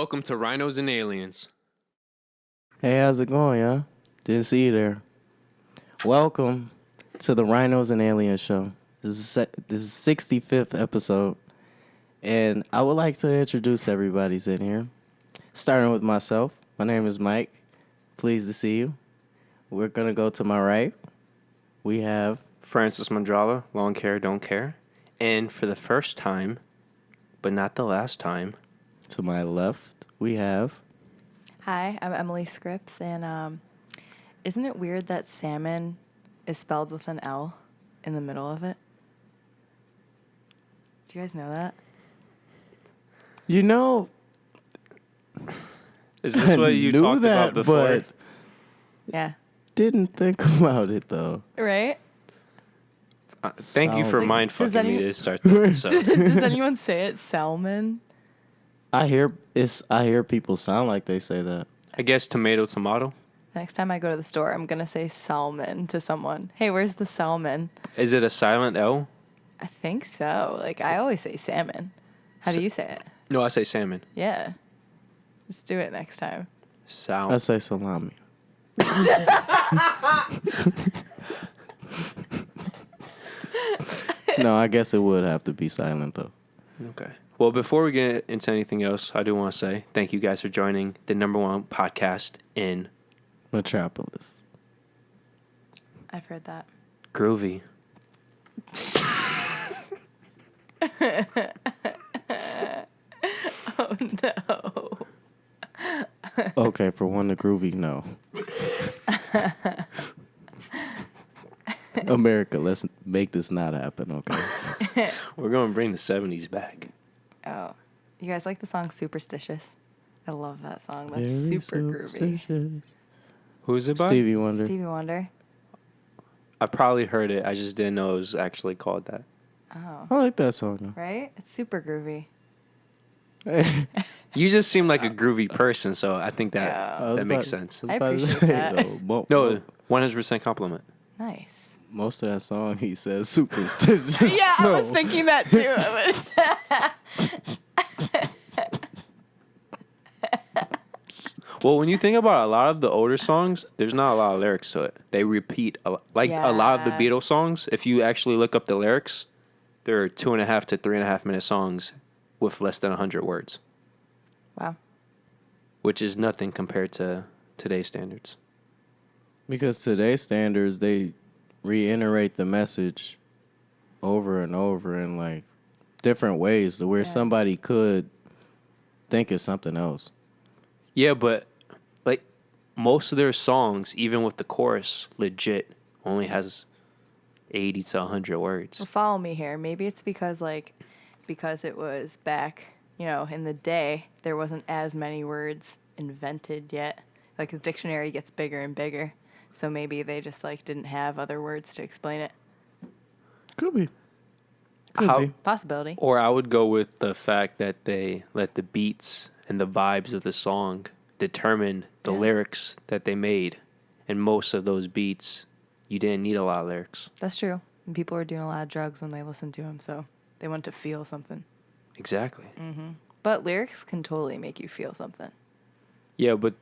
Welcome to Rhinos and Aliens. Hey, how's it going, y'all? Didn't see you there. Welcome to the Rhinos and Aliens show. This is 65th episode, and I would like to introduce everybody's in here. Starting with myself. My name is Mike. Pleased to see you. We're gonna go to my right. We have Francis Mandrala, long hair, don't care. And for the first time, but not the last time, to my left. We have Hi, I'm Emily Scripps, and isn't it weird that salmon is spelled with an L in the middle of it? Do you guys know that? you know. is this what you knew talked that, about before? but Yeah. didn't think about it though. Right? Thank you for Salmon. mind Does fucking me any- to start the episode. Does anyone say it salmon? I hear people sound like they say that. I guess tomato. Next time I go to the store, I'm going to say salmon to someone. Hey, where's the salmon? Is it a silent L? I think so. Like, I always say salmon. How do you say it? No, I say salmon. Yeah. Just do it next time. I say salami. No, I guess it would have to be silent though. Okay. Well, before we get into anything else, I do want to say thank you guys for joining the #1 podcast in Metropolis. I've heard that. Groovy. Oh, no. Okay, for one, the groovy, no. America, let's make this not happen, okay? We're going to bring the 70s back. Oh. You guys like the song Superstitious? I love that song. That's Very super groovy. superstitious. Who's it by? Stevie Wonder. Stevie Wonder. I probably heard it. I just didn't know it was actually called that. Oh. I like that song Right? It's super groovy. though. You just seem like a groovy person, so I think that Yeah. that makes sense. I appreciate that. No, 100% compliment. Nice. Most of that song, he says superstitious. Yeah, I was so- thinking that too. Well, when you think about a lot of the older songs, there's not a lot of lyrics to it. They repeat a lot of the Yeah. Beatles songs. If you actually look up the lyrics, there are 2.5 to 3.5 minute songs with less than 100 words, Wow. which is nothing compared to today's standards. Because today's standards, they reiterate the message over and over in like different ways to where Yeah. somebody could think it's something else. Yeah, but like most of their songs, even with the chorus, legit only has 80 to 100 words. Well, follow me here. Maybe it's because it was back, in the day, there wasn't as many words invented yet. Like the dictionary gets bigger and bigger. So maybe they just didn't have other words to explain it. Could be. Could How- be. Possibility. Or I would go with the fact that they let the beats and the vibes of the song determine the Yeah. lyrics that they made. And most of those beats, you didn't need a lot of lyrics. That's true. And people were doing a lot of drugs when they listened to him, so they wanted to feel something. Exactly. But lyrics can totally make you feel something. Yeah, but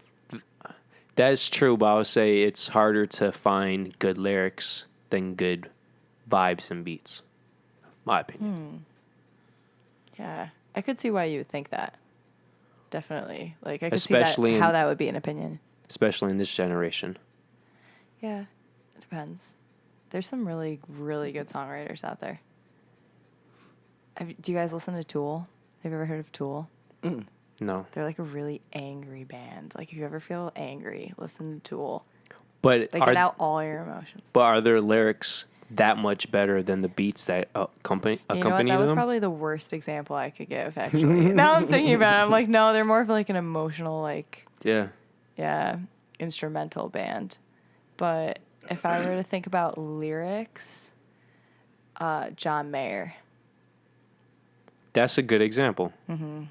that's true. But I would say it's harder to find good lyrics than good vibes and beats. My opinion. Yeah, I could see why you would think that. Definitely. I could Especially see in- how that would be an opinion. Especially in this generation. Yeah, it depends. There's some really, really good songwriters out there. Do you guys listen to Tool? Have you ever heard of Tool? No. They're like a really angry band. Like if you ever feel angry, listen to Tool. But They get out all your emotions. are their lyrics that much better than the beats that accompany You know what? That was them? probably the worst example I could give, actually. Now I'm thinking about it. I'm like, no, they're more of like an emotional, Yeah. instrumental band. But if I were to think about lyrics, John Mayer. That's a good example. Mm-hmm.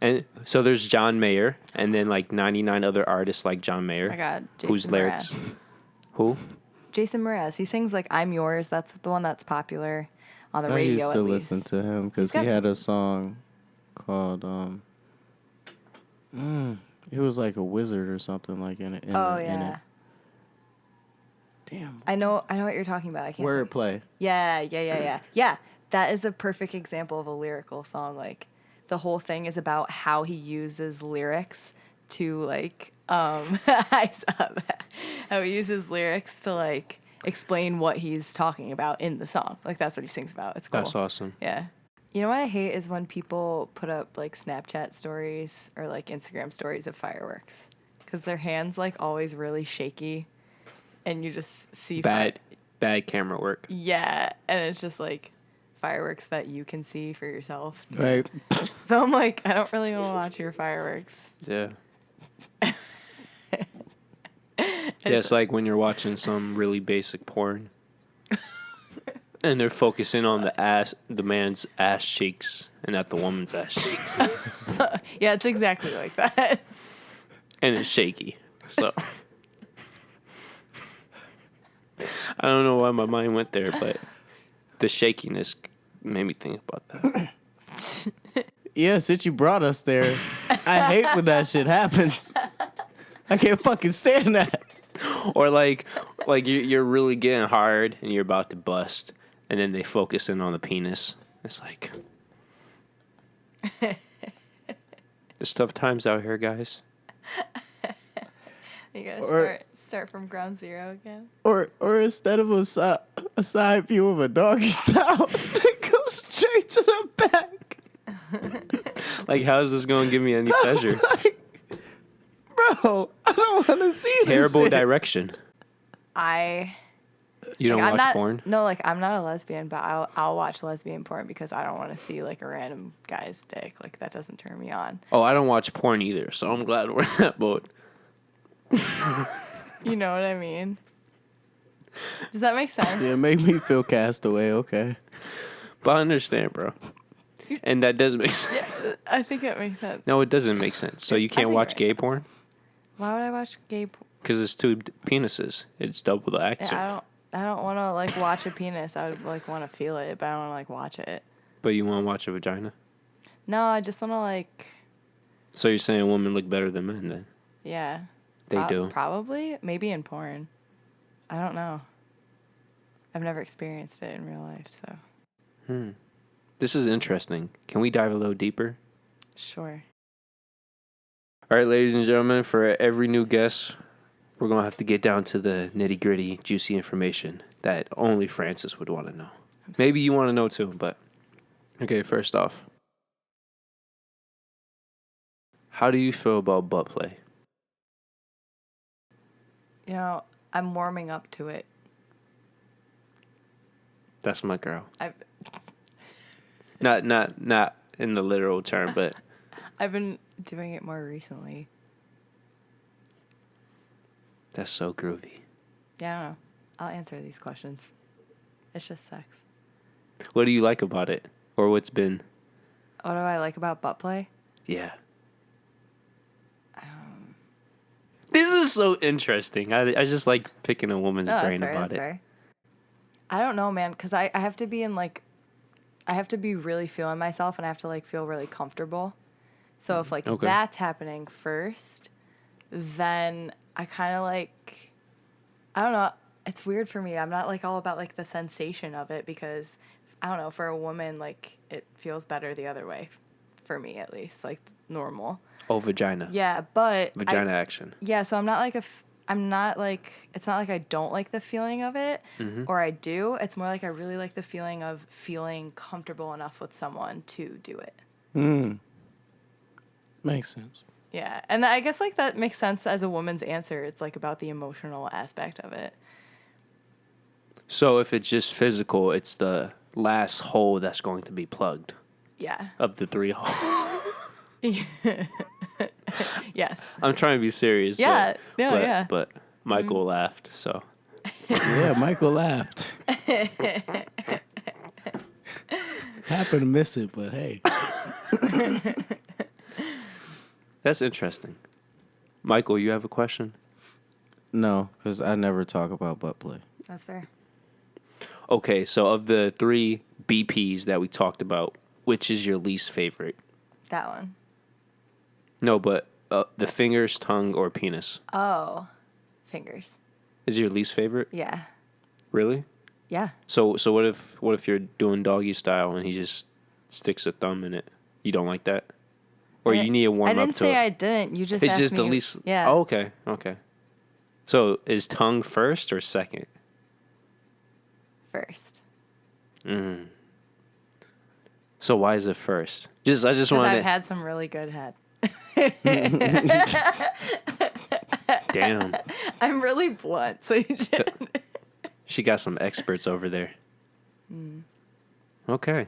And so there's John Mayer, and then 99 other artists like John Mayer. Oh my God, whose Jason lyrics? Mraz. Who? Jason Mraz. He sings "I'm Yours." That's the one that's popular on the I radio. used to at listen least. to him because He's he got had a song called He was like a wizard or something like in it. In it. Damn. I know what you're talking about. I can't. Wordplay. Yeah. That is a perfect example of a lyrical song. Like, the whole thing is about how he uses lyrics to like I saw that. How he uses lyrics to like explain what he's talking about in the song. Like, that's what he sings about. It's cool. That's awesome. Yeah. You know what I hate is when people put up like Snapchat stories or like Instagram stories of fireworks, because their hands like always really shaky, and you just see bad camera work. Yeah, and it's just like fireworks that you can see for yourself. Right. So I'm like, I don't really want to watch your fireworks. Yeah. It's like when you're watching some really basic porn. And they're focusing on the man's ass cheeks, and not the woman's ass cheeks. Yeah, it's exactly like that. And it's shaky. So I don't know why my mind went there, but the shakiness made me think about that. Yeah, since you brought us there, I hate when that shit happens. I can't fucking stand that. Or like you're really getting hard and you're about to bust, and then they focus in on the penis. It's like, there's tough times out here, guys. You gotta start from ground zero again. Or instead of a side view of a doggy style, it goes straight to the back. Like, how is this going to give me any pleasure? Bro, I don't want to see this Terrible shit. direction. You don't watch porn? No, like, I'm not a lesbian, but I'll watch lesbian porn because I don't want to see like a random guy's dick. Like, that doesn't turn me on. Oh, I don't watch porn either, so I'm glad we're in that boat. You know what I mean? Does that make sense? Yeah, make me feel castaway, okay. But I understand, bro. And that does make sense. Yeah, I think it makes sense. No, it doesn't make sense. So you can't think watch it gay makes sense. porn? Why would I watch gay porn? Because it's two penises. It's double the action. Yeah, I don't want to like watch a penis. I would like want to feel it, but I don't want to like watch it. But you want to watch a vagina? No, I just want to like. So you're saying women look better than men then? Yeah. They do. Probably. Maybe in porn. I don't know. I've never experienced it in real life, so. This is interesting. Can we dive a little deeper? Sure. All right, ladies and gentlemen, for every new guest, we're going to have to get down to the nitty-gritty, juicy information that only Francis would want to know. Maybe you want to know too, but... Okay, first off. How do you feel about butt play? You know, I'm warming up to it. That's my girl. I've Not in the literal term, but... I've been doing it more recently. That's so groovy. Yeah, I don't know. I'll answer these questions. It's just sex. What do you like about it? Or what's been... What do I like about butt play? Yeah. This is so interesting. I just like picking a woman's brain about it. Fair. I don't know, man, because I have to be in, like... I have to be really feeling myself, and I have to, like, feel really comfortable. So if, like, that's happening first, then I kind of, like... I don't know. It's weird for me. I'm not, like, all about, like, the sensation of it because, I don't know, for a woman, like, it feels better the other way. For me, at least. Like, normal. Oh, vagina. Yeah, but... Vagina action. Yeah, so I'm not, like, I'm not, like... It's not like I don't like the feeling of it, or I do. It's more like I really like the feeling of feeling comfortable enough with someone to do it. Makes sense. Yeah, and I guess, like, that makes sense as a woman's answer. It's, like, about the emotional aspect of it. So if it's just physical, it's the last hole that's going to be plugged. Yeah. Of the 3 holes. Yes. I'm trying to be serious. Yeah. Yeah. But Michael laughed, so. Yeah, Michael laughed. Happened to miss it, but hey. That's interesting. Michael, you have a question? No, because I never talk about butt play. That's fair. Okay, so of the 3 BPs that we talked about, which is your least favorite? That one. No, but The fingers, tongue, or penis. Oh, fingers. Is your least favorite? Yeah. Really? Yeah. So what if you're doing doggy style and he just sticks a thumb in it? You don't like that? Or you need to warm I up to it? didn't say I didn't. You just It's asked just me. the least. Yeah. Oh, okay. Okay. So is tongue first or second? First. So why is it first? I just Because wanted. I've had some really good head. Damn. I'm really blunt, so you should. She got some experts over there. Okay.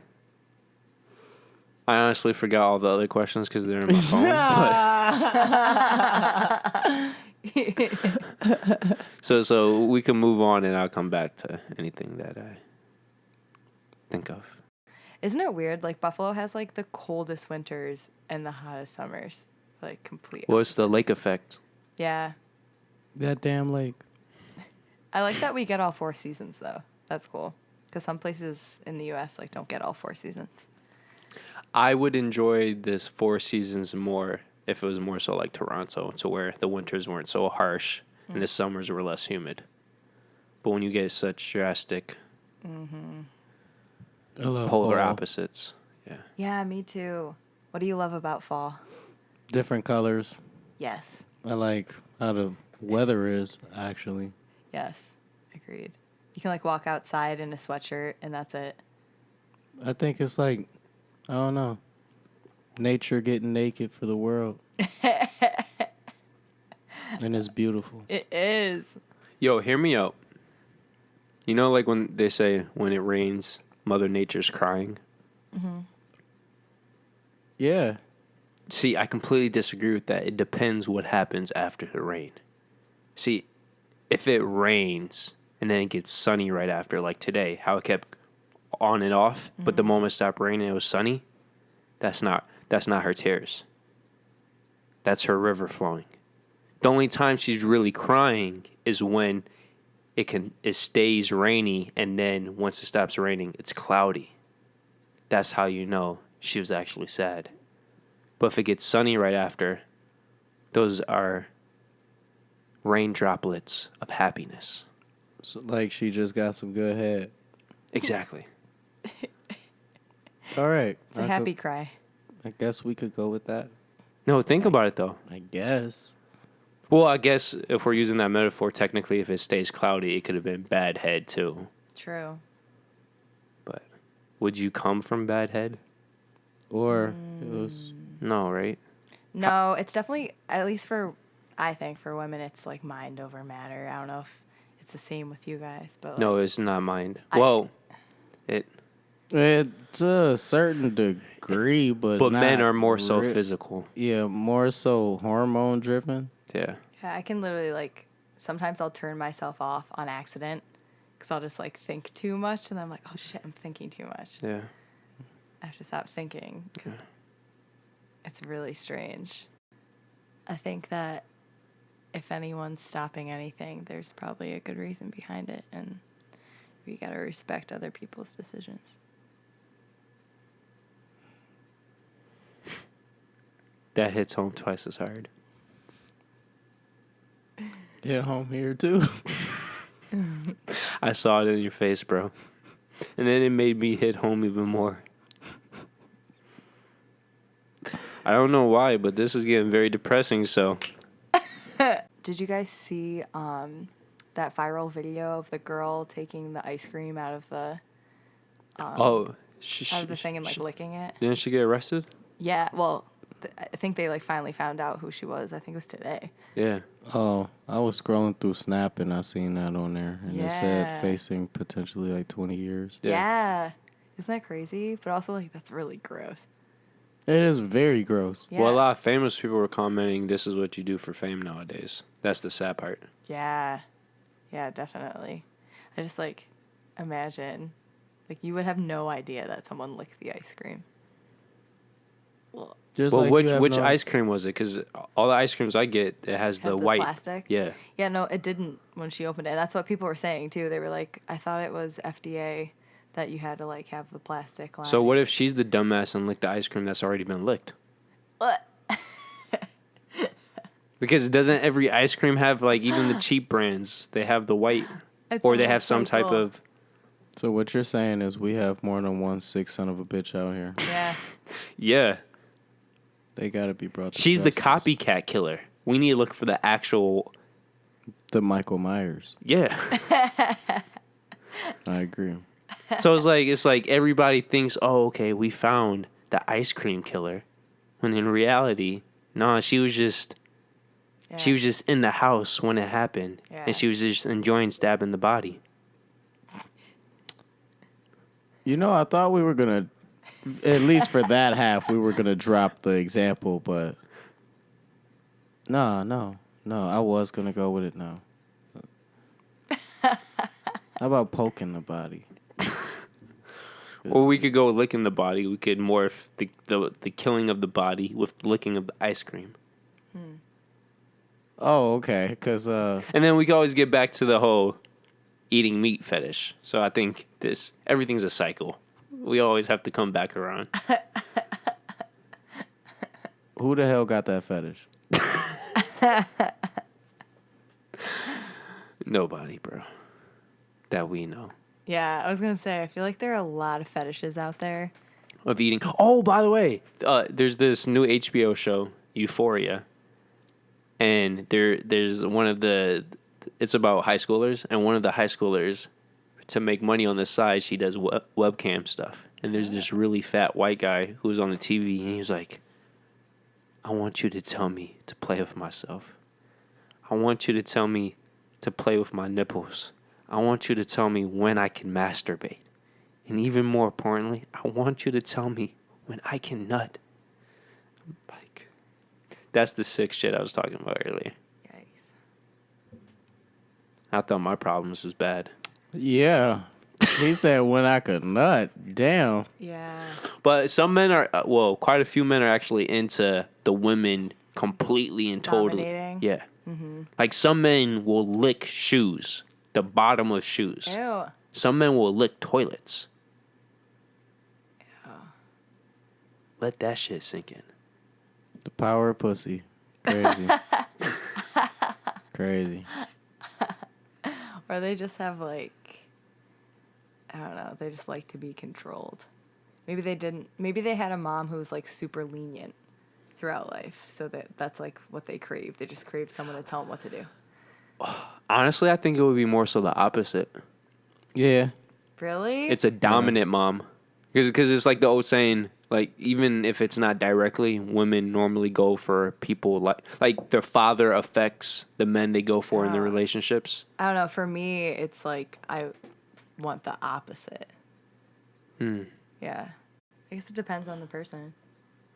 I honestly forgot all the other questions because they're in my phone. But so we can move on, and I'll come back to anything that I think of. Isn't it weird? Like Buffalo has like the coldest winters and the hottest summers. Like complete. Well, it's the lake effect. Yeah. That damn lake. I like that we get all 4 seasons though. That's cool. Because some places in the U.S. like don't get all 4 seasons. I would enjoy this 4 seasons more if it was more so like Toronto, to where the winters weren't so harsh and the summers were less humid. But when you get such drastic I love polar fall. opposites, yeah. Yeah, me too. What do you love about fall? Different colors. Yes. I like how the weather is, actually. Yes. Agreed. You can like walk outside in a sweatshirt and that's it. I think it's like, I don't know, nature getting naked for the world. And it's beautiful. It is. Yo, hear me out. You know, like when they say when it rains, Mother Nature's crying? Yeah. See, I completely disagree with that. It depends what happens after the rain. See, if it rains and then it gets sunny right after, like today, how it kept on and off, but the moment it stopped raining, it was sunny. That's not her tears. That's her river flowing. The only time she's really crying is when it stays rainy, and then once it stops raining, it's cloudy. That's how you know she was actually sad. But if it gets sunny right after, those are rain droplets of happiness. So, like she just got some good head. Exactly. All right. It's a happy cry. I guess we could go with that. No, think about it though. I guess. Well, I guess if we're using that metaphor, technically, if it stays cloudy, it could have been bad head too. True. But would you come from bad head? Or it was. No, right? No, it's definitely, at least I think for women, it's like mind over matter. I don't know if it's the same with you guys, but No, like, it's not mind. It. It's a certain degree, but But not men are more so ri- physical. Yeah, more so hormone driven. Yeah. yeah, I can literally like, sometimes I'll turn myself off on accident because I'll just like think too much and I'm like, oh shit, I'm thinking too much. Yeah. I have to stop thinking. It's really strange. I think that if anyone's stopping anything, there's probably a good reason behind it, and we gotta respect other people's decisions. That hits home twice as hard. Hit home here too. I saw it in your face, bro. And then it made me hit home even more. I don't know why, but this is getting very depressing, so. Did you guys see that viral video of the girl taking the ice cream out of the out of the thing and like licking it? Didn't she get arrested? Yeah, well, I think they like finally found out who she was. I think it was today. Yeah. Oh, I was scrolling through Snap and I seen that on there, and it said Yeah. facing potentially like 20 years. Yeah. Isn't that crazy? But also like that's really gross. It is very gross. Yeah. Well, a lot of famous people were commenting, this is what you do for fame nowadays. That's the sad part. Yeah. Yeah, definitely. I just like imagine like you would have no idea that someone licked the ice cream. Well, Just Well, like you have which no- ice cream was it? Because all the ice creams I get, it has have the white. plastic. Yeah. Yeah, no, it didn't when she opened it. And that's what people were saying too. They were like, I thought it was FDA that you had to like have the plastic line. So what if she's the dumbass and licked the ice cream that's already been licked? What? Because doesn't every ice cream have, like, even the cheap brands, they have the white, It's or they have almost some like, type well, of... So what you're saying is we have more than one sick son of a bitch out here. Yeah. Yeah. They gotta be brought to She's the justice. copycat killer. We need to look for the actual... The Michael Myers. Yeah. I agree. So it's like everybody thinks, oh, okay, we found the ice cream killer. When in reality, no, she was just in the house when it happened. Yeah. And she was just enjoying stabbing the body. You know, I thought we were gonna, at least for that half, we were gonna drop the example, but no, I was gonna go with it now. How about poking the body? Or we could go licking the body. We could morph the killing of the body with licking of the ice cream. Oh, okay, because And then we could always get back to the whole eating meat fetish. So I think everything's a cycle. We always have to come back around. who the hell got that fetish? Nobody, bro. That we know. Yeah, I was going to say, I feel like there are a lot of fetishes out there. Of eating. Oh, by the way, there's this new HBO show, Euphoria. And there's one of the... It's about high schoolers. And one of the high schoolers, to make money on the side, she does webcam stuff. And there's this really fat white guy who's on the TV. And he's like, I want you to tell me to play with myself. I want you to tell me to play with my nipples. I want you to tell me when I can masturbate. And even more importantly, I want you to tell me when I can nut. Like, that's the sick shit I was talking about earlier. Yikes. I thought my problems was bad. Yeah, he said when I could nut. Damn. Yeah. But some men are, quite a few men are actually into the women completely and totally. Dominating? Yeah. Mm-hmm. Like some men will lick shoes, the bottom of shoes. Ew. Some men will lick toilets. Yeah. Let that shit sink in. The power of pussy. Crazy. Crazy. Or they just have, like, I don't know, they just like to be controlled. Maybe they had a mom who was, like, super lenient throughout life. So that's, like, what they crave. They just crave someone to tell them what to do. Honestly, I think it would be more so the opposite. Yeah. Really? It's a dominant mom. Because it's like the old saying, like, even if it's not directly, women normally go for people like their father affects the men they go for in their relationships. I don't know. For me, it's like I want the opposite. Yeah. I guess it depends on the person.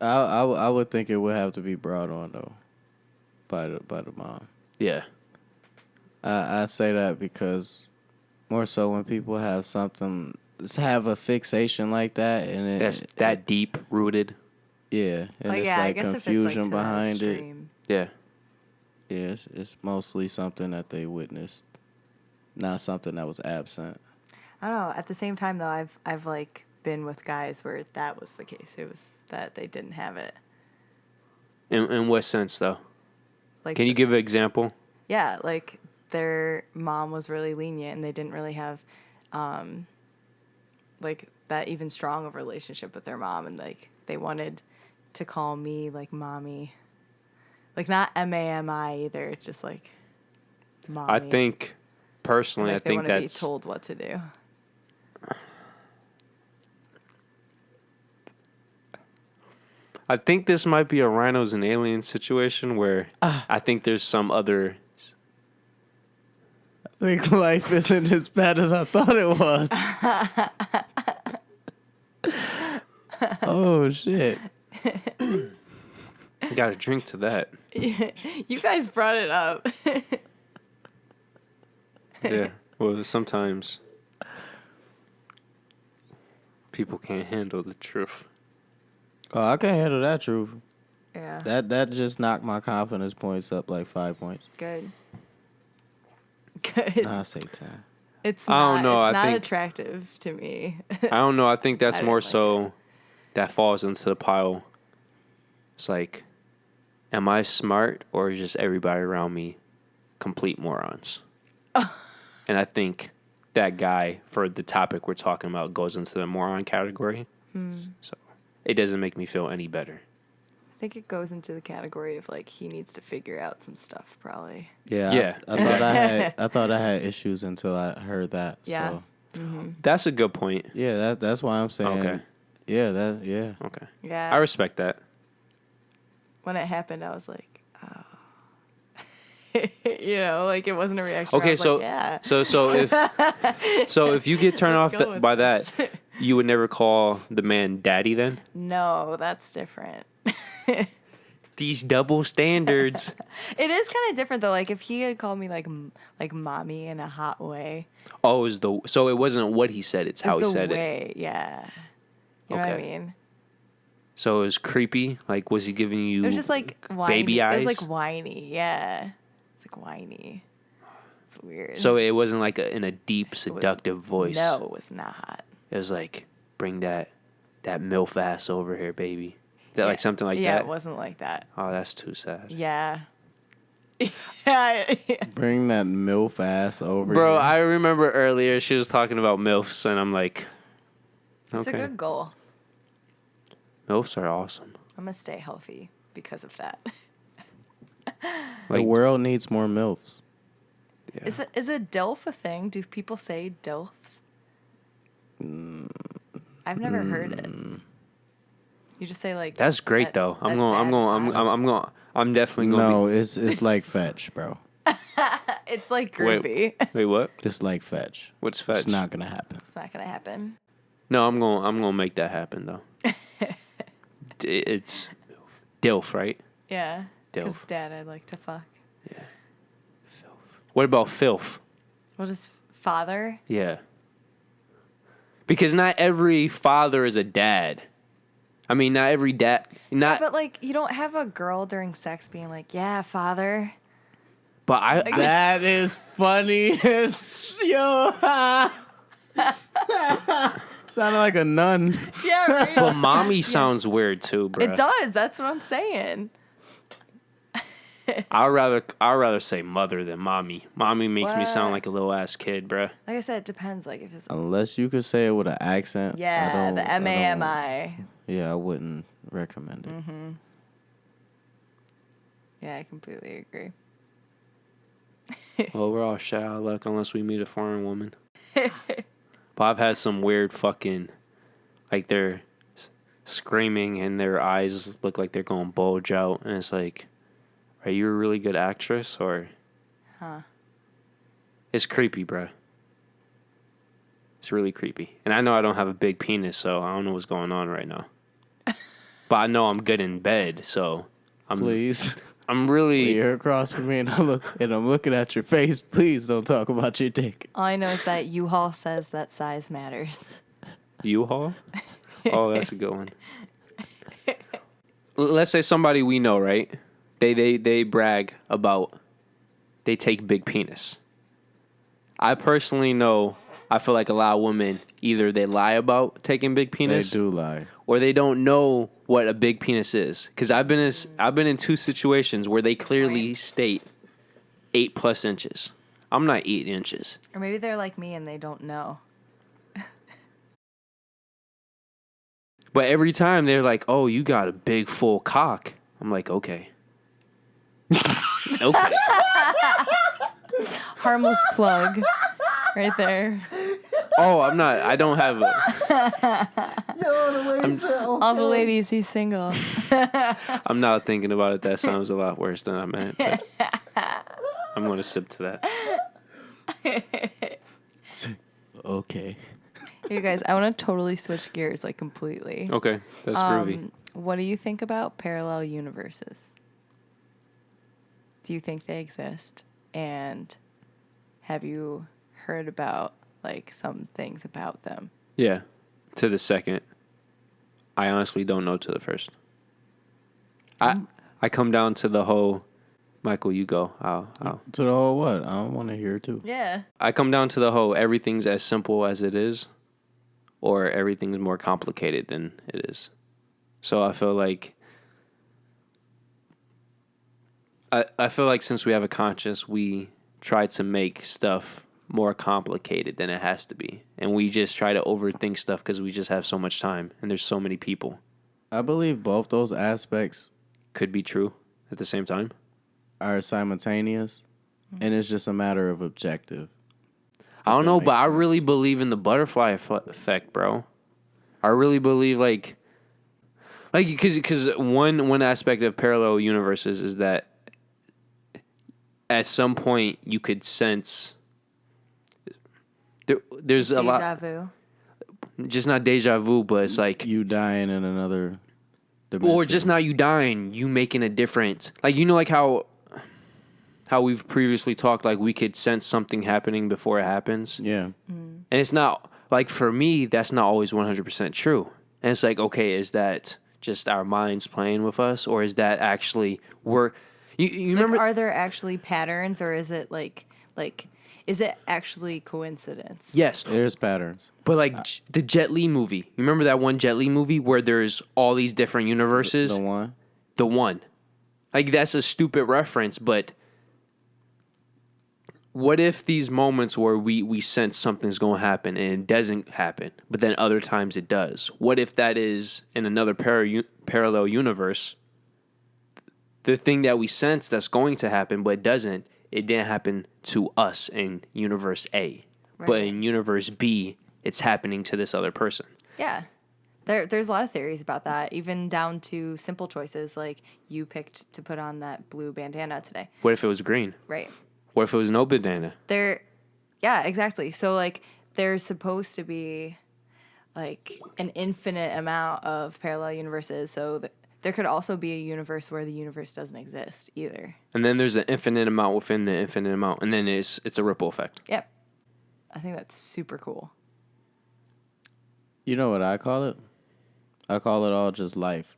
I would think it would have to be brought on though, by the mom. Yeah. I say that because more so when people have a fixation like that and That's that deep rooted. Yeah, and it's I like guess if it's confusion like to that behind it. extreme. Yeah. Yeah, it's mostly something that they witnessed, not something that was absent. I don't know. At the same time, though, I've like been with guys where that was the case. It was that they didn't have it. In what sense, though? Like, Can you give an example? Yeah, like their mom was really lenient, and they didn't really have, like that even strong of a relationship with their mom, and like they wanted to call me like mommy, like not MAMI either, just like mommy. I think personally, like I think they want to that's be told what to do. I think this might be a Rhinos and Aliens situation where I think there's some other. I think life isn't as bad as I thought it was. Oh shit! Got a drink to that. You guys brought it up. Yeah. Well, sometimes people can't handle the truth. Oh, I can't handle that truth. Yeah. That just knocked my confidence points up like 5 points. Good. Good. Nah, I say 10. It's I not. don't know, It's I not think- attractive to me. I don't know. I think that's I more didn't like so that falls into the pile. It's like am I smart or is just everybody around me complete morons? And I think that guy, for the topic we're talking about, goes into the moron category. So it doesn't make me feel any better. I think it goes into the category of like he needs to figure out some stuff probably. Yeah. I thought I had issues until I heard that. Yeah. So. That's a good point. Yeah, that's why I'm saying. Okay. Yeah. Okay. Yeah. I respect that. When it happened, I was like, oh. You know, like it wasn't a reaction. Okay, I was so like, yeah. so if you get turned off Let's go with by this. that, you would never call the man daddy then? No, that's different. These double standards. It is kind of different though. Like if he had called me like mommy in a hot way. Oh, so it wasn't what he said, it's how he said it. Yeah. You know what I mean? So it was creepy. Like, was he giving you It was just like whiny. baby eyes? It was like whiny. Yeah. It's like whiny. It's weird. So it wasn't like in a deep, seductive voice. No, it was not. It was like, bring that MILF ass over here, baby. That like something like that? Yeah, it wasn't like that. Oh, that's too sad. Yeah. Yeah. Bring that MILF ass over. Bro, here. I remember earlier she was talking about MILFs, and I'm like, okay. It's a good goal. MILFs are awesome. I'm going to stay healthy because of that. The Like, world needs more MILFs. yeah. Is a DILF a thing? Do people say DILFs? I've never heard it. You just say like That's great though. I'm definitely going No, it's like fetch, bro. it's like groovy. Wait, what? It's like fetch. What's fetch? It's not gonna happen. It's not gonna happen. No, I'm going to make that happen though. It's DILF, right? Yeah. Because DILF. Dad, I'd like to fuck. What about filth? What is father? Yeah. Because not every father is a dad. I mean, not every dad. Not. But like, you don't have a girl during sex being like, "Yeah, father." But I. That is funny as yo. Sounded like a nun. Yeah, right. But mommy sounds weird too, bro. It does. That's what I'm saying. I'd rather say mother than mommy. Mommy makes me sound What? like a little ass kid, bruh. Like I said, it depends. Like if it's Unless you could say it with an accent. yeah, the MAMI. Yeah, I wouldn't recommend it. Mm-hmm. Yeah, I completely agree. Well, we're all shit out of luck unless we meet a foreign woman. But I've had some weird fucking, like they're screaming and their eyes look like they're going bulge out, and it's like, are you a really good actress or? Huh. It's creepy, bruh. It's really creepy. And I know I don't have a big penis, so I don't know what's going on right now. But I know I'm good in bed, so Please. I'm really. You're across from me and I'm looking at your face. Please don't talk about your dick. All I know is that U-Haul says that size matters. U-Haul? Oh, that's a good one. Let's say somebody we know, right? They brag about they take big penis. I personally know, I feel like a lot of women, either they lie about taking big penis. They do lie. Or they don't know what a big penis is. Because I've been in two situations where they clearly state 8+ inches. I'm not 8 inches. Or maybe they're like me and they don't know. But every time they're like, "Oh, you got a big full cock." I'm like, okay. Okay. Harmless plug, right there. Oh, I don't have a. All the ladies, he's single. I'm not thinking about it. That sounds a lot worse than I meant. But I'm going to sip to that. Okay. You guys, I want to totally switch gears, like completely. Okay, that's groovy. What do you think about parallel universes? Do you think they exist? And have you heard about like some things about them? Yeah, to the second. I honestly don't know to the first. I come down to the whole. Michael, you go. I'll. To the whole what? I want to hear it too. Yeah. I come down to the whole everything's as simple as it is, or everything's more complicated than it is. So I feel like I feel like since we have a conscience, we try to make stuff more complicated than it has to be. And we just try to overthink stuff because we just have so much time and there's so many people. I believe both those aspects Could be true at the same time. are simultaneous, and it's just a matter of objective. I don't that know, but makes I sense. really believe in the butterfly effect, bro. I really believe like because one aspect of parallel universes is that at some point you could sense there's a lot, Deja vu. just not deja vu, but it's like, You dying in another dimension. or just not you dying, you making a difference. Like, you know, like how we've previously talked, like we could sense something happening before it happens. Yeah. And it's not, like, for me, that's not always 100% true. And it's like, okay, is that just our minds playing with us, or is that actually you remember? Like, are there actually patterns, or is it like is it actually coincidence? Yes, There's patterns. but like the Jet Li movie. You remember that one Jet Li movie where there's all these different universes? The one. The one. Like, that's a stupid reference, but what if these moments where we sense something's going to happen and it doesn't happen, but then other times it does? What if that is in another parallel universe? The thing that we sense that's going to happen, but it didn't happen to us in universe A. But Right. in universe B, it's happening to this other person. Yeah. There's a lot of theories about that, even down to simple choices like you picked to put on that blue bandana today. What if it was green? Right. What if it was no banana? Yeah, exactly. So like there's supposed to be like an infinite amount of parallel universes. So there could also be a universe where the universe doesn't exist either. And then there's an infinite amount within the infinite amount, and then it's a ripple effect. Yep. I think that's super cool. You know what I call it? I call it all just life.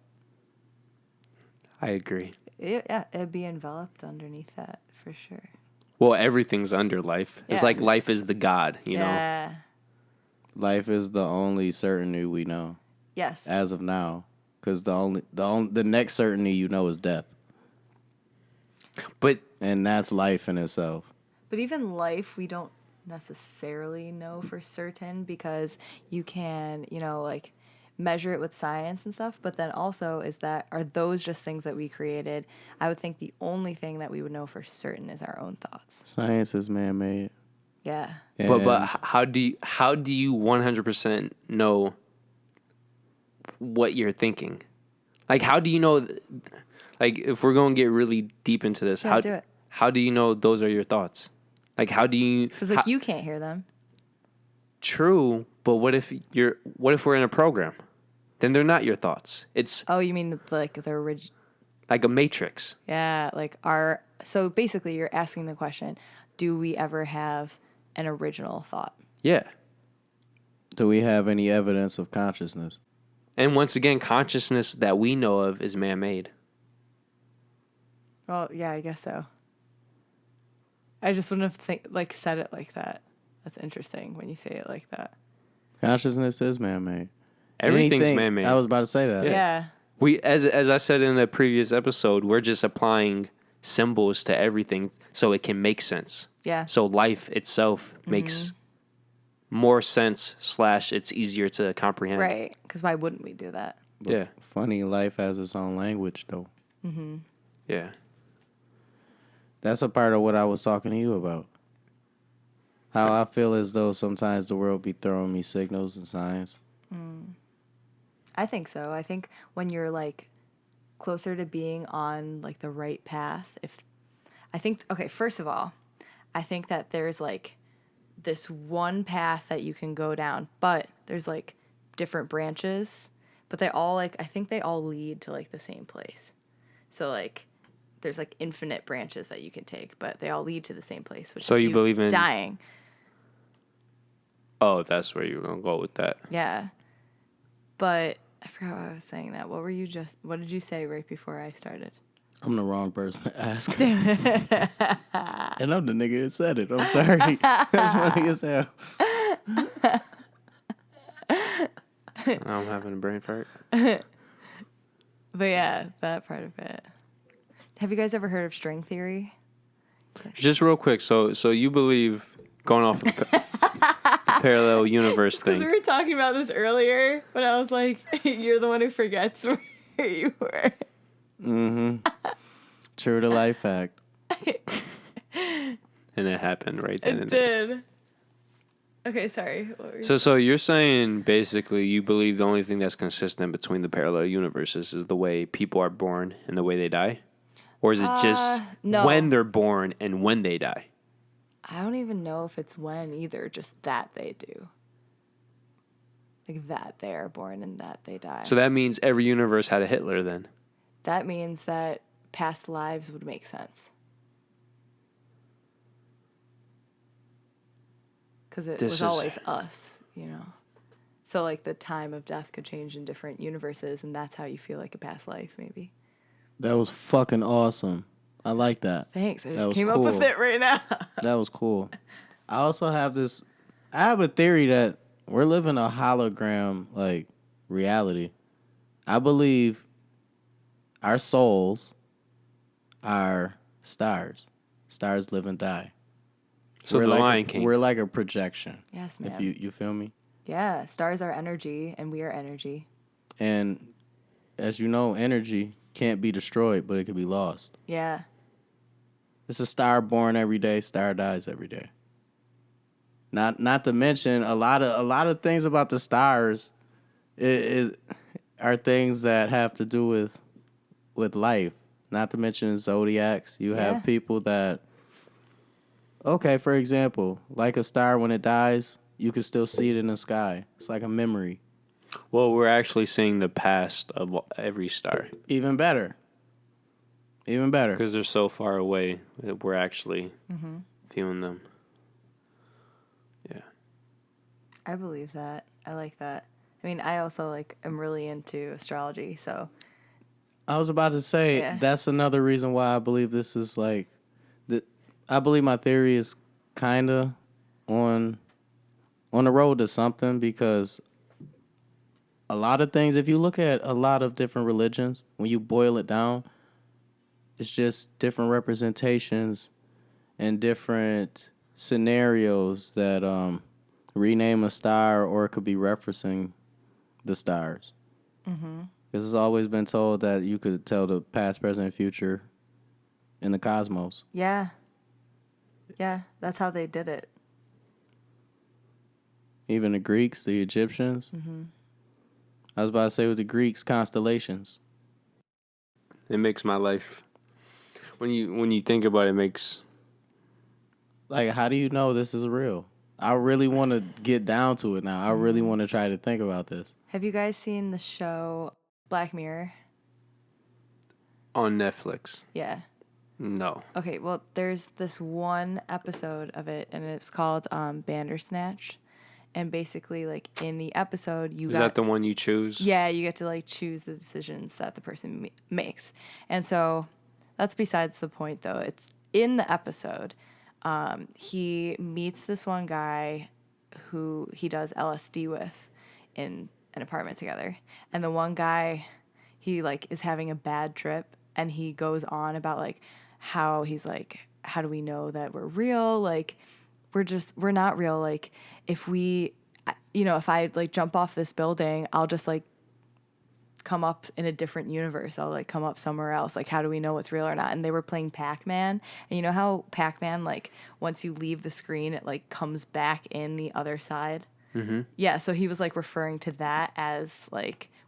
I agree. Yeah, it'd be enveloped underneath that for sure. Well, everything's under life. It's Yeah. like life is the God, you know? Yeah. Life is the only certainty we know Yes. as of now, because the next certainty you know is death, But and that's life in itself. But even life, we don't necessarily know for certain because you can, like measure it with science and stuff. But then also, are those just things that we created? I would think the only thing that we would know for certain is our own thoughts. Science is man-made. Yeah. but how do you 100% know what you're thinking? Like, how do you know? Like, if we're going to get really deep into this, Yeah, do it. how do you know those are your thoughts? Like, how do you? Because you can't hear them. True, but what if we're in a program? Then they're not your thoughts. It's Oh, you mean like the original? like a matrix. Yeah, like so basically you're asking the question, do we ever have an original thought? Yeah. Do we have any evidence of consciousness? And once again, consciousness that we know of is man-made. Well, yeah, I guess so. I just wouldn't have said it like that. That's interesting when you say it like that. Consciousness is man-made. Everything's Anything- man-made. I was about to say that. Yeah. We, as I said in a previous episode, we're just applying symbols to everything so it can make sense. Yeah. So life itself makes more sense / it's easier to comprehend. Right. Because why wouldn't we do that? Yeah. Funny, life has its own language, though. Yeah. That's a part of what I was talking to you about. How I feel as though sometimes the world be throwing me signals and signs. I think so. I think when you're like closer to being on like the right path, first of all, I think that there's like this one path that you can go down, but there's like different branches, but they all I think they all lead to like the same place. So like there's like infinite branches that you can take, but they all lead to the same place, which So is you believe in- dying. Oh, that's where you're going to go with that. Yeah. But I forgot why I was saying that. What did you say right before I started? I'm the wrong person to ask. Damn it. And I'm the nigga that said it. I'm sorry. That's funny as hell. I'm having a brain fart. But yeah, that part of it. Have you guys ever heard of string theory? Just real quick, so you believe, going off of the parallel universe Because thing. we were talking about this earlier, but I was like, you're the one who forgets where you were. Mm-hmm. True to life fact. And it happened right then It and there. did. Okay, sorry. What were you So you're saying basically you believe the only thing that's consistent between the parallel universes is the way people are born and the way they die? Or is it just no. when they're born and when they die? I don't even know if it's when either, just that they do. Like that they are born and that they die. So that means every universe had a Hitler then. That means that past lives would make sense. Because it was always us, you know. So like the time of death could change in different universes, and that's how you feel like a past life, maybe. That was fucking awesome. I like that. Thanks. I That just was came up with cool. it right now. That was cool. I also have this. I have a theory that we're living a hologram like reality. I believe our souls are stars. Stars live and die. So we're the like Lion King. We're like a projection. Yes, man. If you feel me. Yeah, stars are energy, and we are energy. And as you know, energy can't be destroyed, but it can be lost. Yeah. It's a star born every day, star dies every day. Not to mention a lot of things about the stars are things that have to do with life. Not to mention zodiacs. You have people that, okay, for example, like a star when it dies, you can still see it in the sky. It's like a memory. Well, we're actually seeing the past of every star. Even better. Even better. Because they're so far away that we're actually viewing them. Yeah. I believe that. I like that. I mean, I also am really into astrology, so. I was about to say that's another reason why I believe this is I believe my theory is kind of on the road to something, because a lot of things, if you look at a lot of different religions, when you boil it down, it's just different representations and different scenarios that rename a star, or it could be referencing the stars. Mm-hmm. Because it's always been told that you could tell the past, present, and future in the cosmos. Yeah. Yeah, that's how they did it. Even the Greeks, the Egyptians. Mm-hmm. I was about to say with the Greeks, constellations. It makes my life, when you think about it, makes... Like, how do you know this is real? I really want to get down to it now. I really want to try to think about this. Have you guys seen the show Black Mirror? On Netflix. Yeah. No. Okay, well, there's this one episode of it, and it's called Bandersnatch. And basically, in the episode, Is that the one you choose? Yeah, you get to, choose the decisions that the person makes. And so that's besides the point, though. It's in the episode, he meets this one guy who he does LSD with in an apartment together. And the one guy, he, is having a bad trip, and he goes on about, how he's how do we know that we're real? We're not real. If we, if I jump off this building, I'll just come up in a different universe. I'll come up somewhere else. How do we know what's real or not? And they were playing Pac-Man. And you know how Pac-Man, once you leave the screen, it comes back in the other side? Mm-hmm. Yeah. So he was referring to that as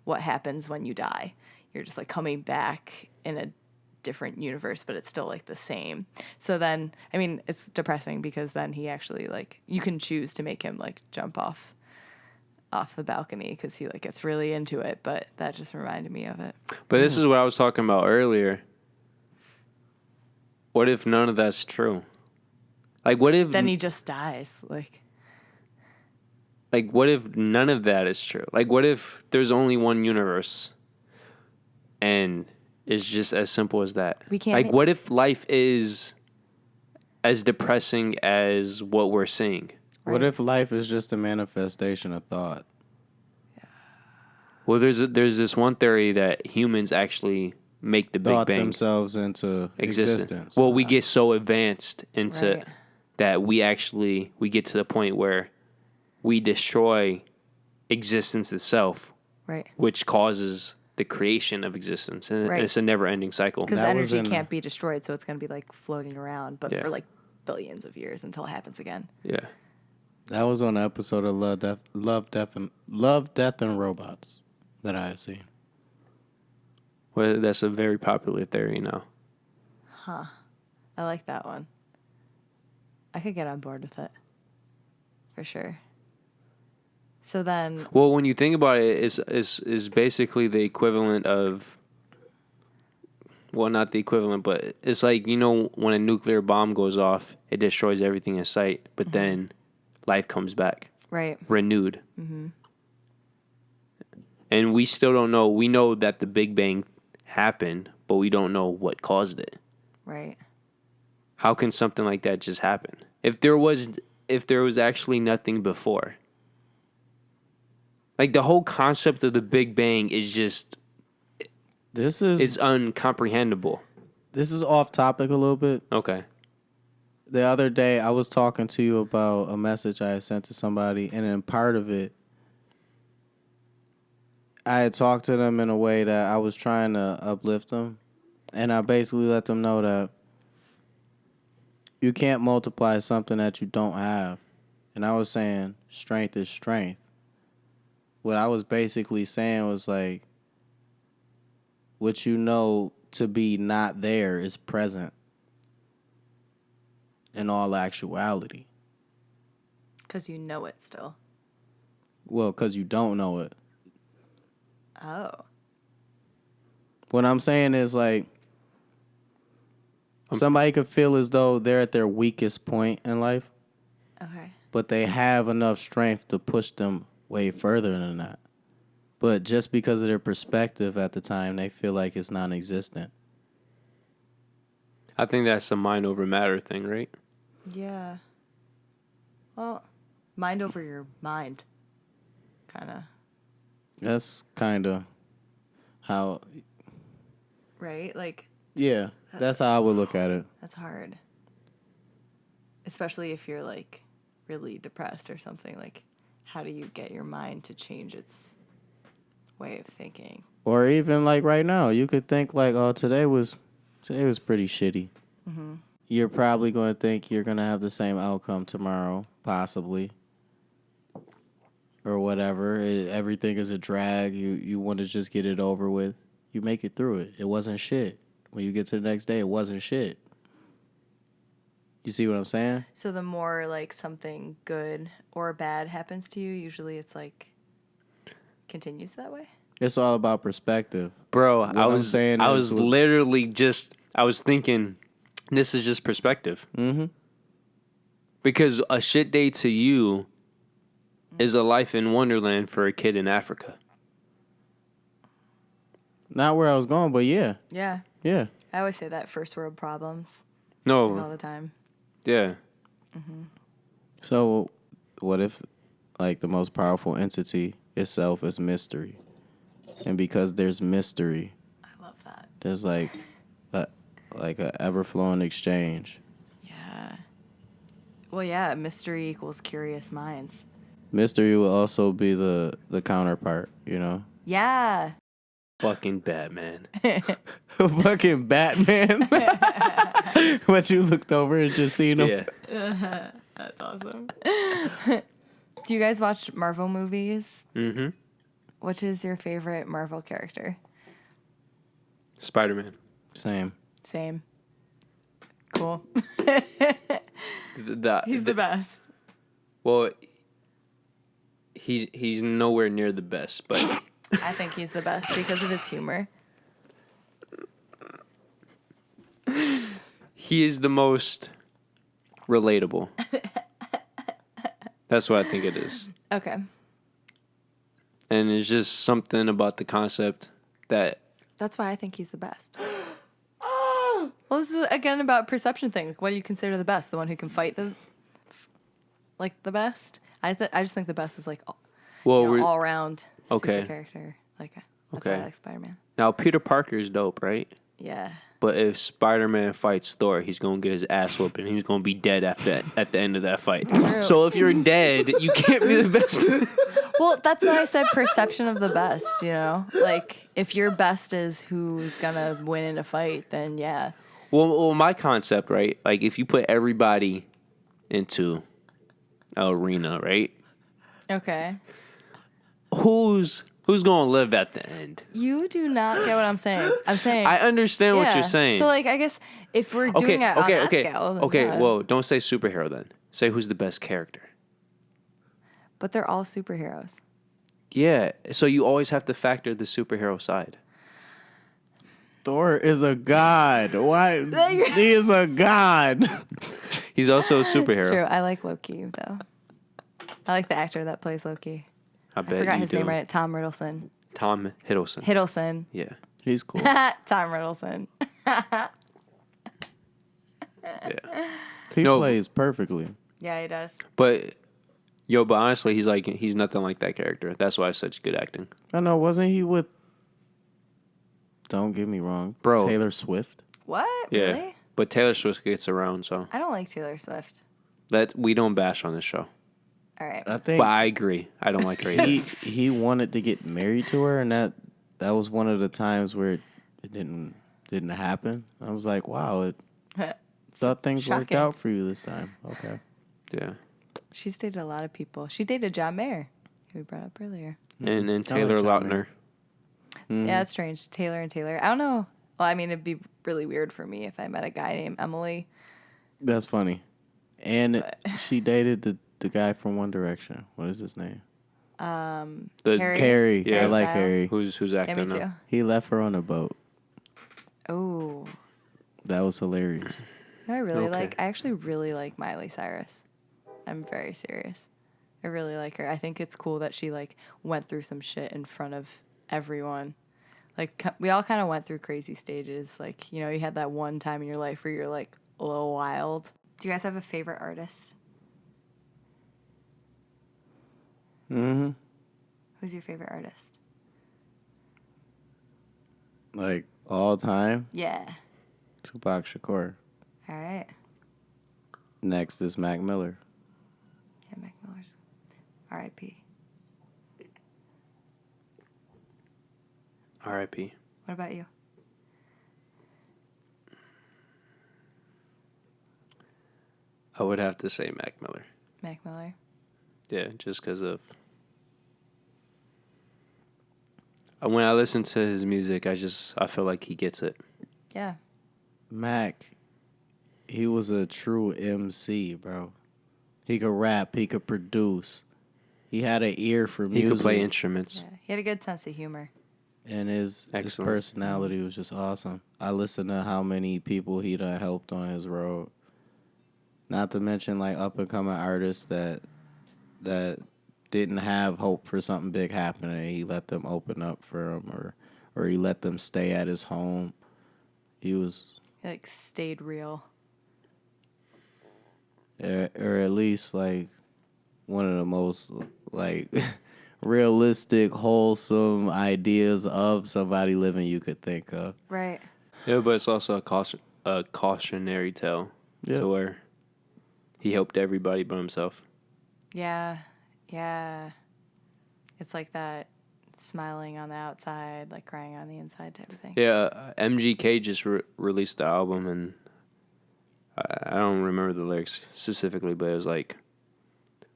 what happens when you die. You're just coming back in a different universe, but it's still the same. So then, I mean, it's depressing because then he actually you can choose to make him jump off the balcony because he gets really into it, but that just reminded me of it. But this is what I was talking about earlier. What if none of that's true? What if then he just dies? What if none of that is true? What if there's only one universe and it's just as simple as that? We can't. What if life is as depressing as what we're seeing? Right. What if life is just a manifestation of thought? Yeah. Well, there's this one theory that humans actually make the Big thought Bang themselves into existence. Well, we get so advanced into Right. that we get to the point where we destroy existence itself, Right. which causes the creation of existence, and Right. it's a never-ending cycle. Because That was energy in- can't be destroyed, so it's going to be like floating around, but Yeah. for like billions of years until it happens again. Yeah. That was on an episode of Love, Death, and Robots that I had seen. Well, that's a very popular theory now. I like that one. I could get on board with it. For sure. So then, Well, when you think about it, is basically the equivalent of. Well, not the equivalent, but it's like, you know, when a nuclear bomb goes off, it destroys everything in sight, but then life comes back, right. renewed. And we still don't know. We know that the Big Bang happened, but we don't know what caused it. Right. How can something like that just happen? If there was actually nothing before. Like, the whole concept of the Big Bang is just, This is it's uncomprehendable. this is off topic a little bit. Okay. The other day, I was talking to you about a message I had sent to somebody, and in part of it, I had talked to them in a way that I was trying to uplift them, and I basically let them know that you can't multiply something that you don't have. And I was saying strength is strength. What I was basically saying was like, what you know to be not there is present in all actuality. Because you know it still. Well, because you don't know it. Oh. What I'm saying is like, somebody could feel as though they're at their weakest point in life, Okay. but they have enough strength to push them way further than that. But just because of their perspective at the time, they feel like it's non-existent. I think that's a mind over matter thing, right? Yeah. Well, mind over your mind. Kind of. That's kind of how, Right? Like, yeah, that's how I would look at it. that's hard. Especially if you're like really depressed or something. Like, how do you get your mind to change its way of thinking? Or even like right now, you could think like, oh, today was pretty shitty. Mm-hmm. You're probably going to think you're going to have the same outcome tomorrow, possibly. Or whatever. Everything is a drag. You want to just get it over with. You make it through it. It wasn't shit. When you get to the next day, it wasn't shit. You see what I'm saying? So the more like something good or bad happens to you, usually it's like continues that way. It's all about perspective. Bro, What I I'm was saying I is- was literally just I was thinking this is just perspective. Mm-hmm. Because a shit day to you is a life in Wonderland for a kid in Africa. Not where I was going, but yeah. Yeah. Yeah. I always say that first world problems all No, the time. yeah. So what if like the most powerful entity itself is mystery? And because there's mystery, I love that. there's like a ever-flowing exchange. Yeah. Well, yeah, mystery equals curious minds. Mystery will also be the counterpart, you know? Yeah. Fucking Batman. Fucking Batman. What, you looked over and just seen him? Yeah. That's awesome. Do you guys watch Marvel movies? Mm-hmm. Which is your favorite Marvel character? Spider-Man. Same. Same. Cool. He's He's the best. Well, he's nowhere near the best, but I think he's the best because of his humor. he is the most relatable. That's what I think it is. Okay. And it's just something about the concept that That's why I think he's the best. Well, this is again about perception thing. Like, what do you consider the best? The one who can fight the best? I just think the best is like all, well, you know, we're all around Okay. super character. Like, That's why I Okay. like Spider-Man. Now, Peter Parker's dope, right? Yeah. But if Spider-Man fights Thor, he's going to get his ass whooped and he's going to be dead at the end of that fight. True. So if you're dead, you can't be the best. Well, that's why I said perception of the best, you know? Like, if your best is who's gonna win in a fight, then yeah. Well, my concept, right? Like, if you put everybody into an arena, right? Okay. Who's going to live at the end? You do not get what I'm saying. I'm saying... I understand what yeah. you're saying. So, like, I guess if we're doing it on that scale... Then Okay, yeah. well, don't say superhero then. Say who's the best character. But they're all superheroes. Yeah, so you always have to factor the superhero side. Thor is a god. Why? He is a god. He's also a superhero. True. I like Loki, though. I like the actor that plays Loki. I I bet forgot you his do. name right. Tom Riddleson. Tom Hiddleston. Hiddleston. Yeah. He's cool. Tom Riddleson. Yeah. He No. plays perfectly. Yeah, he does. But honestly, he's nothing like that character. That's why it's such good acting. I know. Wasn't he with? Don't get me wrong, Bro. Taylor Swift. What? Yeah. Really? But Taylor Swift gets around, so I don't like Taylor Swift. that we don't bash on this show. All right. I think But I agree. I don't like her either. he wanted to get married to her, and that was one of the times where it didn't happen. I was like, wow, thought things worked Shocking. out for you this time. Okay. Yeah. She's dated a lot of people. She dated John Mayer, who we brought up earlier. And I like Taylor John Lautner. Mayer. Yeah, it's strange. Taylor and Taylor. I don't know. Well, I mean, it'd be really weird for me if I met a guy named Emily. That's funny. And she dated the guy from One Direction. What is his name? The Harry. Harry. Yeah. I like Styles. Harry. who's Yeah, acting me now. too. He left her on a boat. Oh, That was hilarious. I really Okay. I actually really like Miley Cyrus. I'm very serious. I really like her. I think it's cool that she like went through some shit in front of everyone. Like we all kind of went through crazy stages. Like, you know, you had that one time in your life where you're like a little wild. Do you guys have a favorite artist? Mm-hmm. Who's your favorite artist? Like all time, Yeah. Tupac Shakur. All right. Next is Mac Miller. Yeah, Mac Miller's R.I.P. R.I.P. What about you? I would have to say Mac Miller. Mac Miller. Yeah, just because of... When I listen to his music, I feel like he gets it. Yeah. Mac, he was a true MC, bro. He could rap. He could produce. He had an ear for He music. could play instruments. Yeah. He had a good sense of humor. And his Excellent. personality was just awesome. I listened to how many people he done helped on his road. Not to mention like up and coming artists that didn't have hope for something big happening. He let them open up for him, or he let them stay at his home. He was, He like stayed real. or at least like one of the most like realistic, wholesome ideas of somebody living you could think of. Right. Yeah, but it's also a cautionary tale Yeah. to where he helped everybody but himself. Yeah. Yeah. It's like that smiling on the outside, like crying on the inside type of thing. Yeah, MGK just released the album, and I don't remember the lyrics specifically, but it was like,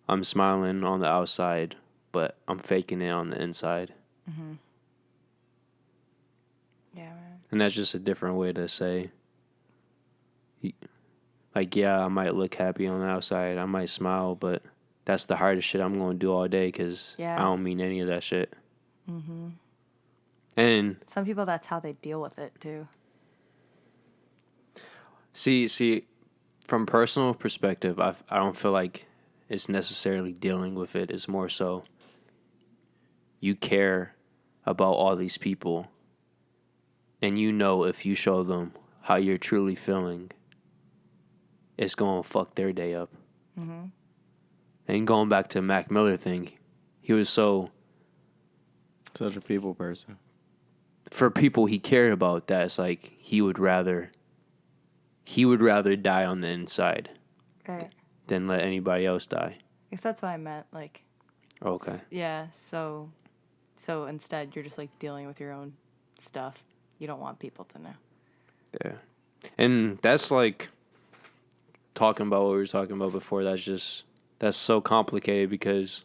I'm smiling on the outside, but I'm faking it on the inside. Mm-hmm. Yeah, man. And that's just a different way to say, like, yeah, I might look happy on the outside, I might smile, but that's the hardest shit I'm going to do all day because Yeah. I don't mean any of that shit. Mm-hmm. And Some people, that's how they deal with it, too. see, from personal perspective, I don't feel like it's necessarily dealing with it. It's more so you care about all these people, and you know if you show them how you're truly feeling, it's going to fuck their day up. Mm-hmm. And going back to Mac Miller thing, he was so... Such a people person. for people he cared about, that's like he would rather die on the inside Right. than let anybody else die. I guess that's what I meant. Like, Okay. yeah. So instead, you're just like dealing with your own stuff. You don't want people to know. Yeah. And that's like talking about what we were talking about before. That's so complicated because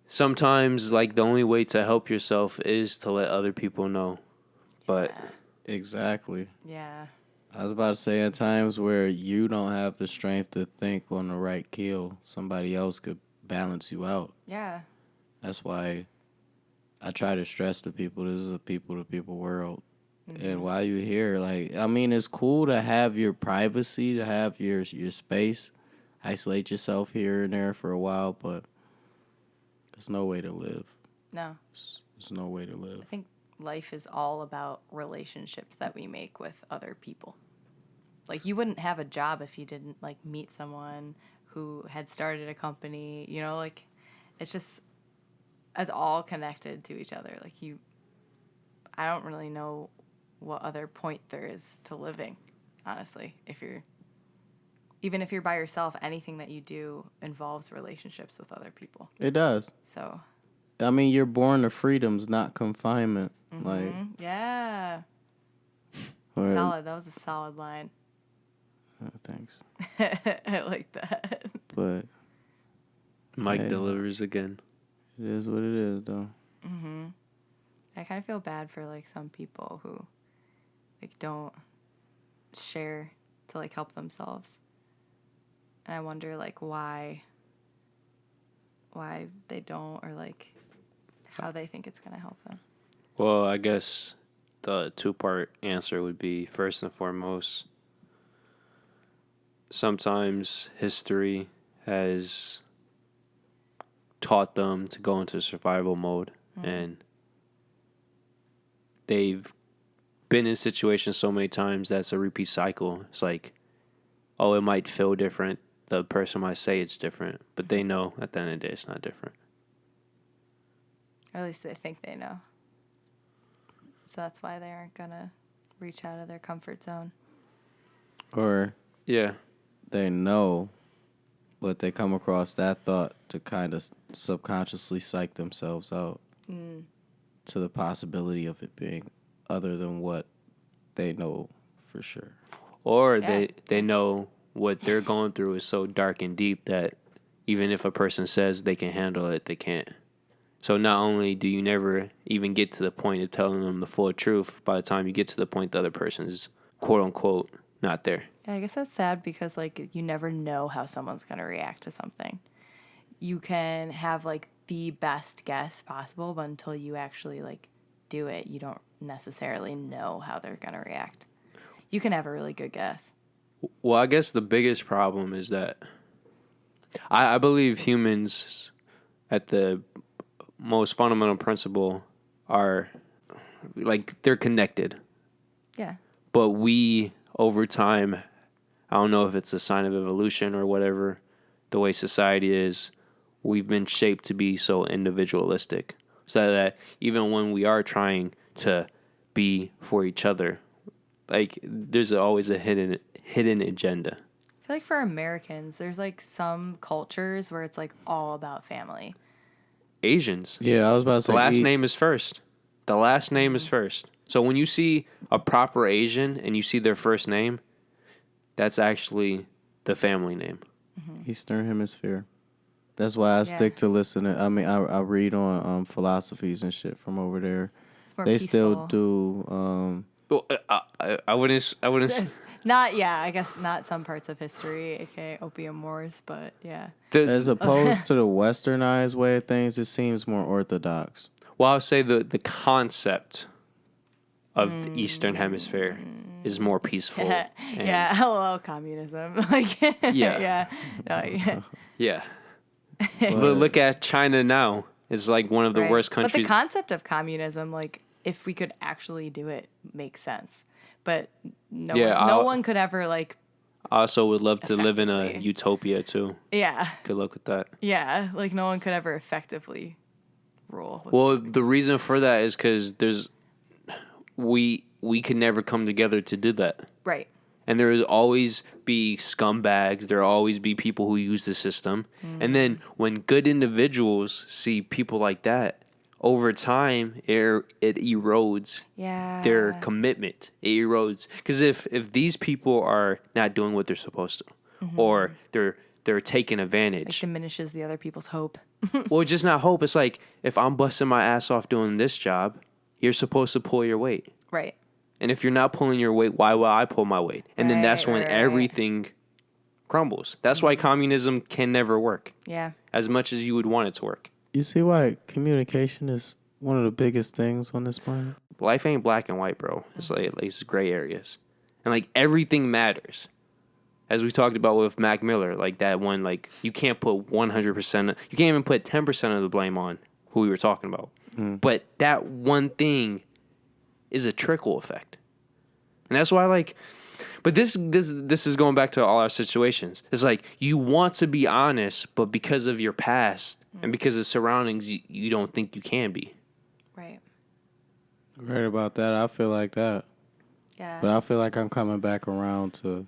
sometimes like the only way to help yourself is to let other people know. But Exactly. Yeah. I was about to say, at times where you don't have the strength to think on the right keel, somebody else could balance you out. Yeah. That's why I try to stress to people, this is a people-to-people world. And while you're here, like, I mean, it's cool to have your privacy, to have your space, isolate yourself here and there for a while, but there's no way to live. No. There's no way to live. I think life is all about relationships that we make with other people. Like, you wouldn't have a job if you didn't, like, meet someone who had started a company, you know, like, it's all connected to each other. Like, I don't really know what other point there is to living, honestly. Even if you're by yourself, anything that you do involves relationships with other people. It does. So, I mean, you're born to freedoms, not confinement. Like, yeah. or, Solid. That was a solid line. thanks. I like that. But Mike Hey. delivers again. it is what it is, though. I kind of feel bad for, like, some people who, like, don't share to, like, help themselves. And I wonder, like, why they don't, or, like, how they think it's going to help them. Well, I guess the two-part answer would be, first and foremost, sometimes history has taught them to go into survival mode, and they've been in situations so many times that's a repeat cycle. It's like, oh, it might feel different. The person might say it's different, but they know at the end of the day it's not different. Or at least they think they know. So that's why they aren't going to reach out of their comfort zone. Or Yeah. they know, but they come across that thought to kind of subconsciously psych themselves out to the possibility of it being other than what they know for sure. Or Yeah. they know what they're going through is so dark and deep that even if a person says they can handle it, they can't. So not only do you never even get to the point of telling them the full truth, by the time you get to the point, the other person is quote unquote not there. Yeah, I guess that's sad because, like, you never know how someone's going to react to something. You can have, like, the best guess possible, but until you actually, like, do it, you don't necessarily know how they're going to react. You can have a really good guess. Well, I guess the biggest problem is that I believe humans at the most fundamental principle are like they're connected. Yeah. But we over time, I don't know if it's a sign of evolution or whatever, the way society is, we've been shaped to be so individualistic. So that even when we are trying to be for each other, like there's always a hidden agenda. I feel like for Americans, there's, like, some cultures where it's, like, all about family. Asians. Yeah, I was about to say The last name is first. The last name is first. So when you see a proper Asian and you see their first name, that's actually the family name. Eastern Hemisphere. That's why I stick to listening. I mean, I read on philosophies and shit from over there. It's more They peaceful. still do. Well, I wouldn't. Not, yeah, I guess not some parts of history, aka opium wars, but yeah. As opposed to the westernized way of things, it seems more orthodox. Well, I'll say the concept of the Eastern Hemisphere is more peaceful. and- Yeah, hello, communism. Like, Yeah. yeah. Yeah. Look at China now. It's like one of the Right. worst But the countries. concept of communism, like, if we could actually do it, makes sense. But no one could ever, like, I also would love to live in a effectively. utopia too. yeah, Good luck with that. yeah, like, no one could ever effectively rule. Well, the reason for that is because we could never come together to do that. Right. And there will always be scumbags. There will always be people who use the system. And then when good individuals see people like that, over time, it erodes their commitment. It erodes. Because if these people are not doing what they're supposed to, or they're taking advantage. It diminishes the other people's hope. Well, it's just not hope. It's like, if I'm busting my ass off doing this job, you're supposed to pull your weight. Right. And if you're not pulling your weight, why will I pull my weight? And then that's when everything crumbles. That's why communism can never work. Yeah. As much as you would want it to work. You see why communication is one of the biggest things on this planet? Life ain't black and white, bro. It's like it's gray areas. And like everything matters. As we talked about with Mac Miller, like that one, like you can't put 100%, you can't even put 10% of the blame on who we were talking about. But that one thing is a trickle effect. And that's why, like, but this is going back to all our situations. It's like you want to be honest, but because of your past and because of surroundings, you don't think you can be. Right. Right about that. I feel like that. Yeah. But I feel like I'm coming back around to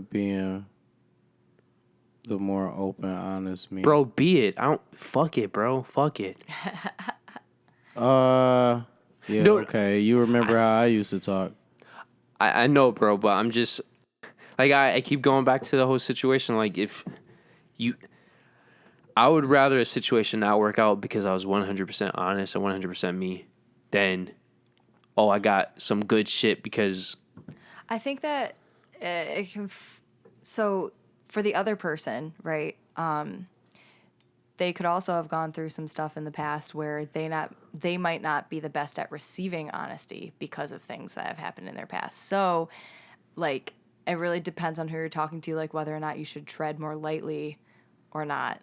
being the more open, honest me. Bro, be it. Fuck it, bro. Fuck it. Yeah, No, okay. You remember how I used to talk. I know, bro, but I'm just like I keep going back to the whole situation. Like I would rather a situation not work out because I was 100% honest and 100% me than I got some good shit because I think that it can. So for the other person, right? They could also have gone through some stuff in the past where they might not be the best at receiving honesty because of things that have happened in their past. So, like, it really depends on who you're talking to, like whether or not you should tread more lightly or not.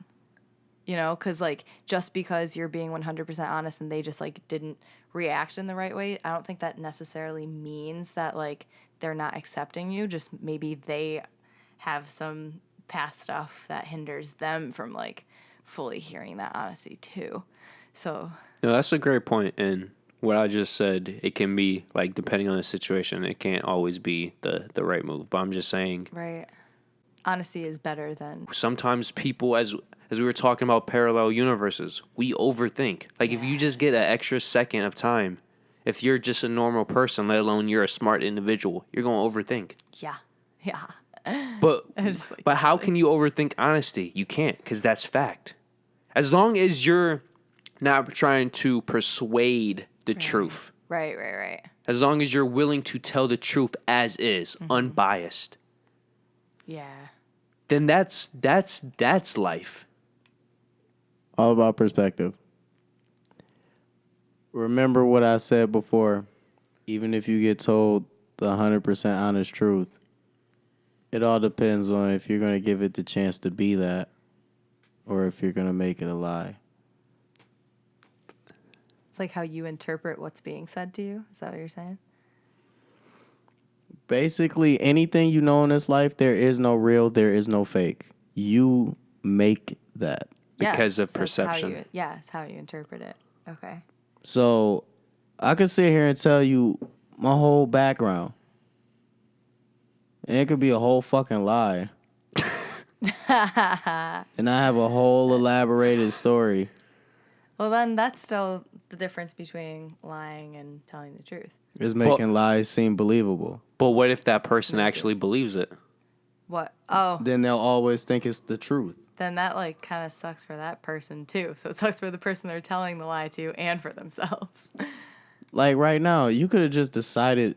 You know, because like just because you're being 100% honest and they just like didn't react in the right way, I don't think that necessarily means that like they're not accepting you. Just maybe they have some past stuff that hinders them from like fully hearing that honesty too. So no, that's a great point. And what I just said, it can be like depending on the situation, it can't always be the right move. But I'm just saying, right, honesty is better than sometimes people, as we were talking about parallel universes, we overthink. Like if you just get an extra second of time, if you're just a normal person, let alone you're a smart individual, you're gonna overthink. yeah. But Like, but how can you overthink honesty? You can't, because that's fact. As long as you're not trying to persuade the truth. Right. As long as you're willing to tell the truth as is, unbiased. Yeah. Then that's life. All about perspective. Remember what I said before. Even if you get told the 100% honest truth, it all depends on if you're going to give it the chance to be that or if you're going to make it a lie. It's like how you interpret what's being said to you. Is that what you're saying? Basically, anything you know in this life, there is no real, there is no fake. You make that. Because of so perception. It's how you interpret it. Okay. So I could sit here and tell you my whole background. And it could be a whole fucking lie. And I have a whole elaborated story. Well, then that's still the difference between lying and telling the truth. It's making lies seem believable. But what if that person actually believes it? What? Oh. Then they'll always think it's the truth. Then that like kind of sucks for that person too. So it sucks for the person they're telling the lie to and for themselves. Like right now, you could have just decided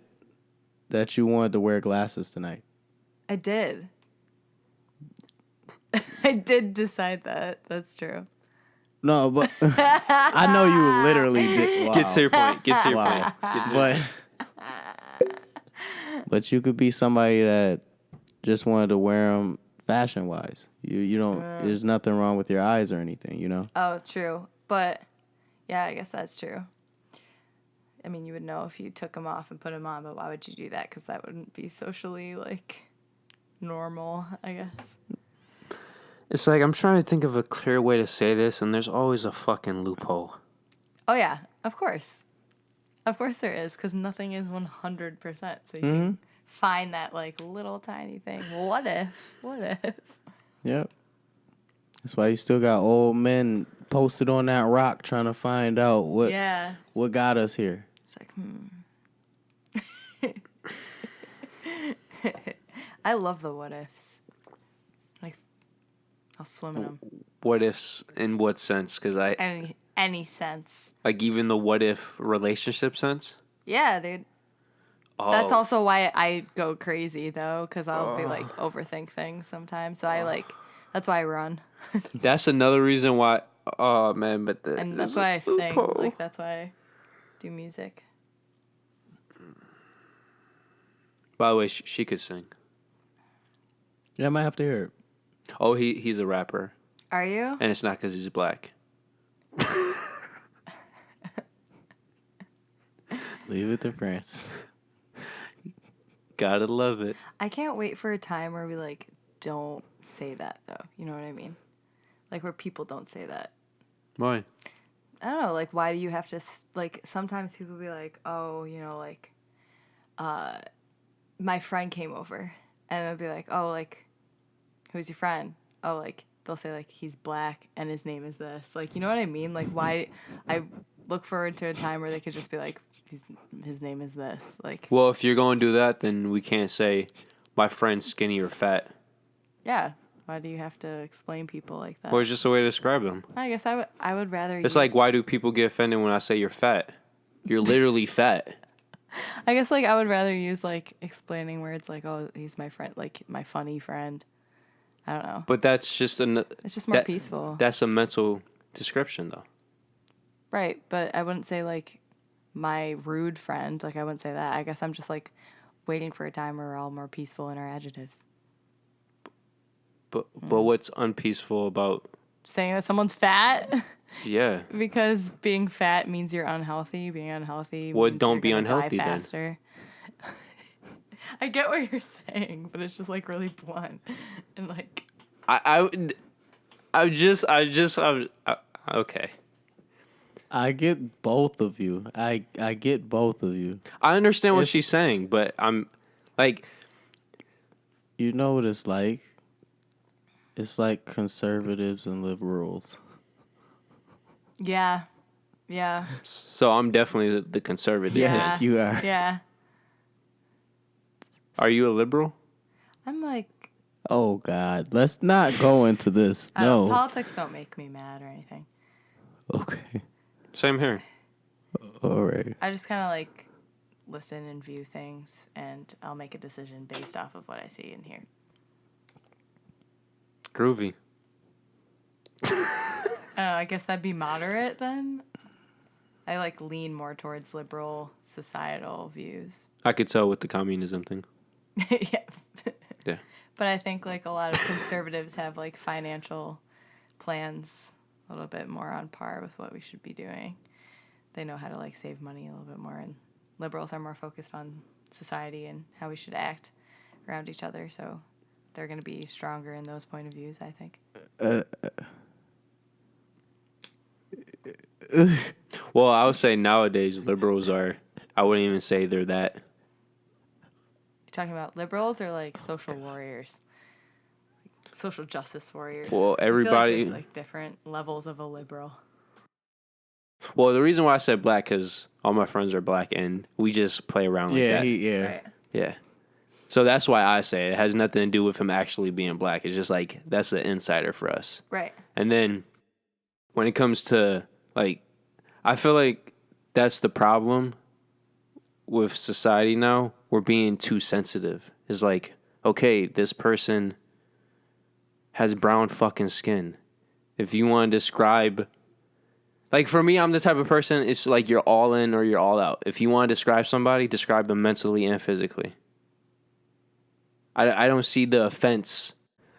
that you wanted to wear glasses tonight. I did. I did decide that. That's true. No, but I know you literally did. Wow. Get to your point. Get to your Wow. point. But you could be somebody that just wanted to wear them fashion-wise. You don't. There's nothing wrong with your eyes or anything, you know? Oh, true. But, yeah, I guess that's true. I mean, you would know if you took them off and put them on, but why would you do that? Because that wouldn't be socially, like, normal, I guess. It's like I'm trying to think of a clear way to say this, and there's always a fucking loophole. Oh yeah, of course. Of course there is, because nothing is 100%. So you can find that like little tiny thing. What if? What if? Yep. That's why you still got old men posted on that rock trying to find out what got us here. It's like, I love the what ifs. Like, I'll swim in them. What ifs in what sense? Because Any sense. like even the what if relationship sense. Yeah, dude. Oh. That's also why I go crazy though, because I'll be like overthink things sometimes. So that's why I run. That's another reason why. Oh man, but And that's why I sing. Like that's why I do music. By the way, she could sing. Yeah, I might have to hear it. Oh, he's a rapper, Are you? and it's not because he's black. Leave it to France. Gotta love it. I can't wait for a time where we like don't say that though. You know what I mean? Like where people don't say that. Why? I don't know. Like why do you have to like? Sometimes people be like, oh, you know, like, my friend came over, and they'll be like, oh, like, who's your friend? Oh, like they'll say like he's black and his name is this. Like you know what I mean? Like why? I look forward to a time where they could just be like, his name is this. Like Well, if you're going to do that, then we can't say my friend's skinny or fat. yeah. Why do you have to explain people like that? Or it's just a way to describe them. I guess I would rather. It's like, why do people get offended when I say you're fat? You're literally fat. I guess like I would rather use like explaining words like, oh, he's my friend, like my funny friend. I don't know. But that's just It's just more peaceful. That's a mental description, though. Right, but I wouldn't say like my rude friend. Like I wouldn't say that. I guess I'm just like waiting for a time where we're all more peaceful in our adjectives. But what's unpeaceful about Saying that someone's fat? Yeah. Because being fat means you're unhealthy. Being unhealthy Well, means don't you're be gonna unhealthy die then. faster. I get what you're saying, but it's just like really blunt and like okay. I get both of you. I get both of you. I understand what she's saying, but I'm like, You know what it's like? It's like conservatives and liberals. yeah. so I'm definitely the conservative. Yes, you are. Yeah. Are you a liberal? I'm like, Oh God, let's not go into this. No. politics don't make me mad or anything. Okay. Same here. All right. I just kind of like listen and view things, and I'll make a decision based off of what I see and hear. Groovy. I guess that'd be moderate then. I like lean more towards liberal societal views. I could tell with the communism thing. Yeah. Yeah. But I think like a lot of conservatives have like financial plans a little bit more on par with what we should be doing. They know how to like save money a little bit more, and liberals are more focused on society and how we should act around each other. So they're going to be stronger in those point of views, I think. Well, I would say nowadays liberals are. I wouldn't even say they're that. You're talking about liberals or like social warriors, social justice warriors. Well, I feel everybody. like there's like different levels of a liberal. Well, the reason why I said black because all my friends are black, and we just play around like that. Right. Yeah. So that's why I say it. It has nothing to do with him actually being black. It's just like that's an insider for us. Right. And then when it comes to like, I feel like that's the problem with society now. We're being too sensitive. It's like, okay, this person has brown fucking skin. If you want to describe, like for me, I'm the type of person, it's like you're all in or you're all out. If you want to describe somebody, describe them mentally and physically. I don't see the offense.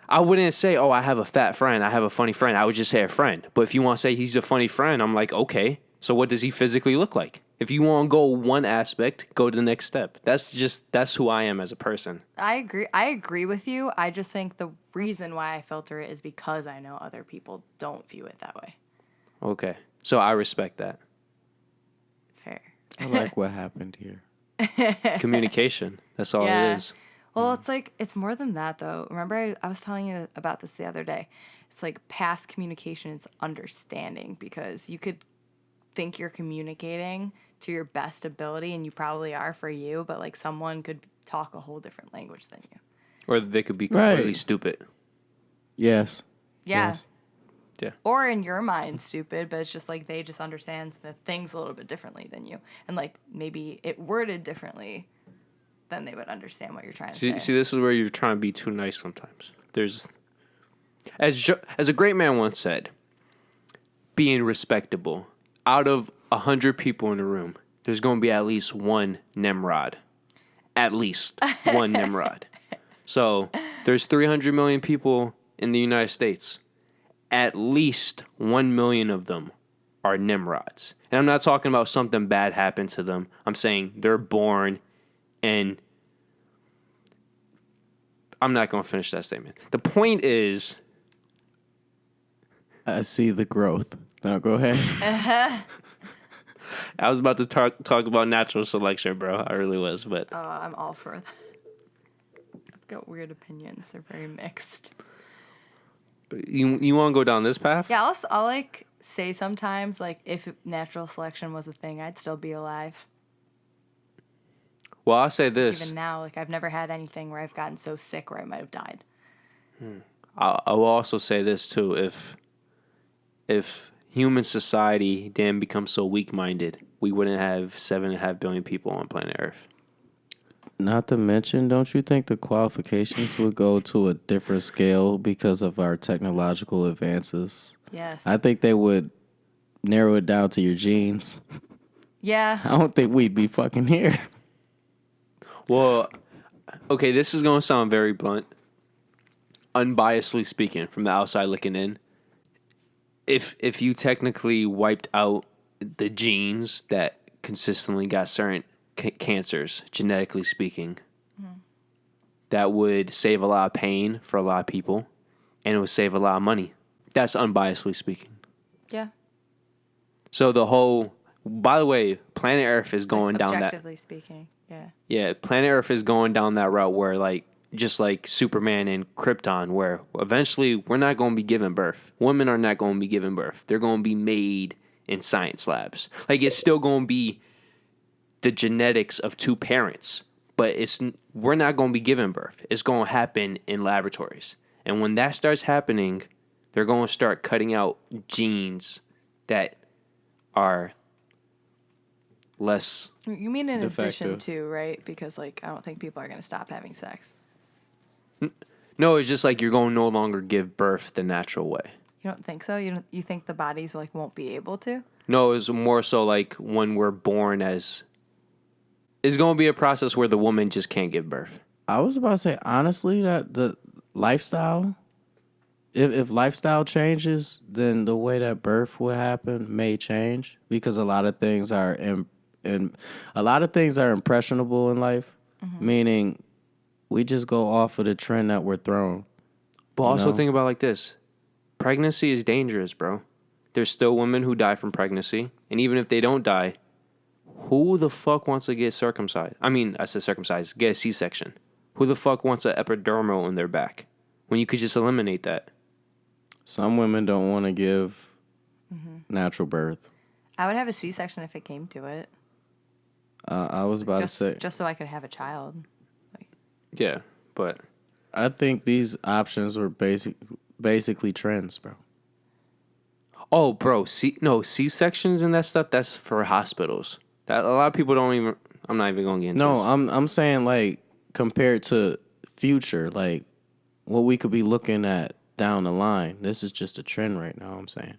I wouldn't say, oh, I have a fat friend. I have a funny friend. I would just say a friend. But if you want to say he's a funny friend, I'm like, okay. So what does he physically look like? If you want to go one aspect, go to the next step. That's who I am as a person. I agree with you. I just think the reason why I filter it is because I know other people don't view it that way. Okay. So I respect that. Fair. I like what happened here. Communication. That's all Yeah. it is. Well, it's like, it's more than that, though. Remember, I was telling you about this the other day. It's like past communication is understanding, because you could think you're communicating to your best ability, and you probably are for you, but like someone could talk a whole different language than you. Or they could be completely Right. stupid. Yes. Yeah. Yes. Yeah. Or in your mind, stupid, but it's just like they just understand the things a little bit differently than you. And like maybe it worded differently, then they would understand what you're trying to say. See, this is where you're trying to be too nice sometimes. There's, as a great man once said, being respectable. Out of 100 people in the room, there's going to be at least one Nimrod. At least one Nimrod. So there's 300 million people in the United States. At least 1 million of them are Nimrods. And I'm not talking about something bad happened to them. I'm saying they're born and I'm not going to finish that statement. The point is, I see the growth. Now go ahead. I was about to talk about natural selection, bro. I really was, but I'm all for that. I've got weird opinions. They're very mixed. you want to go down this path? Yeah, I'll like say sometimes, like, if natural selection was a thing, I'd still be alive. Well, I'll say this. Even now, like, I've never had anything where I've gotten so sick where I might have died. I will also say this too. If human society didn't become so weak-minded, we wouldn't have 7.5 billion people on planet Earth. Not to mention, don't you think the qualifications would go to a different scale because of our technological advances? Yes. I think they would narrow it down to your genes. Yeah. I don't think we'd be fucking here. Well, okay, this is going to sound very blunt. Unbiasedly speaking, from the outside looking in, if you technically wiped out the genes that consistently got certain cancers, genetically speaking, that would save a lot of pain for a lot of people, and it would save a lot of money. That's unbiasedly speaking. Yeah. So the whole, by the way, planet Earth is going down that. Objectively speaking, yeah. Yeah, planet Earth is going down that route where, like, just like Superman and Krypton, where eventually we're not going to be giving birth. Women are not going to be giving birth. They're going to be made in science labs. Like, it's still going to be the genetics of two parents, but we're not going to be giving birth. It's going to happen in laboratories. And when that starts happening, they're going to start cutting out genes that are less. You mean in addition Defective. to, right? Because, like, I don't think people are going to stop having sex. No, it's just like you're going to no longer give birth the natural way. You don't think so? You think the bodies, like, won't be able to? No, it's more so like when we're born as. It's going to be a process where the woman just can't give birth. I was about to say, honestly, that the lifestyle, if lifestyle changes, then the way that birth will happen may change, because a lot of things are impressionable in life, meaning we just go off of the trend that we're thrown. But also think about it like this. Pregnancy is dangerous, bro. There's still women who die from pregnancy. And even if they don't die, who the fuck wants to get circumcised? I mean, I said circumcised, get a C-section. Who the fuck wants an epidural in their back when you could just eliminate that? Some women don't want to give natural birth. I would have a C-section if it came to it. I was about to say, Just so I could have a child. Yeah, but I think these options were basically trends, bro. oh, bro, C-sections and that stuff, that's for hospitals. That a lot of people don't even. I'm not even going to get into No, this. I'm saying, like, compared to future, like what we could be looking at down the line. This is just a trend right now. I'm saying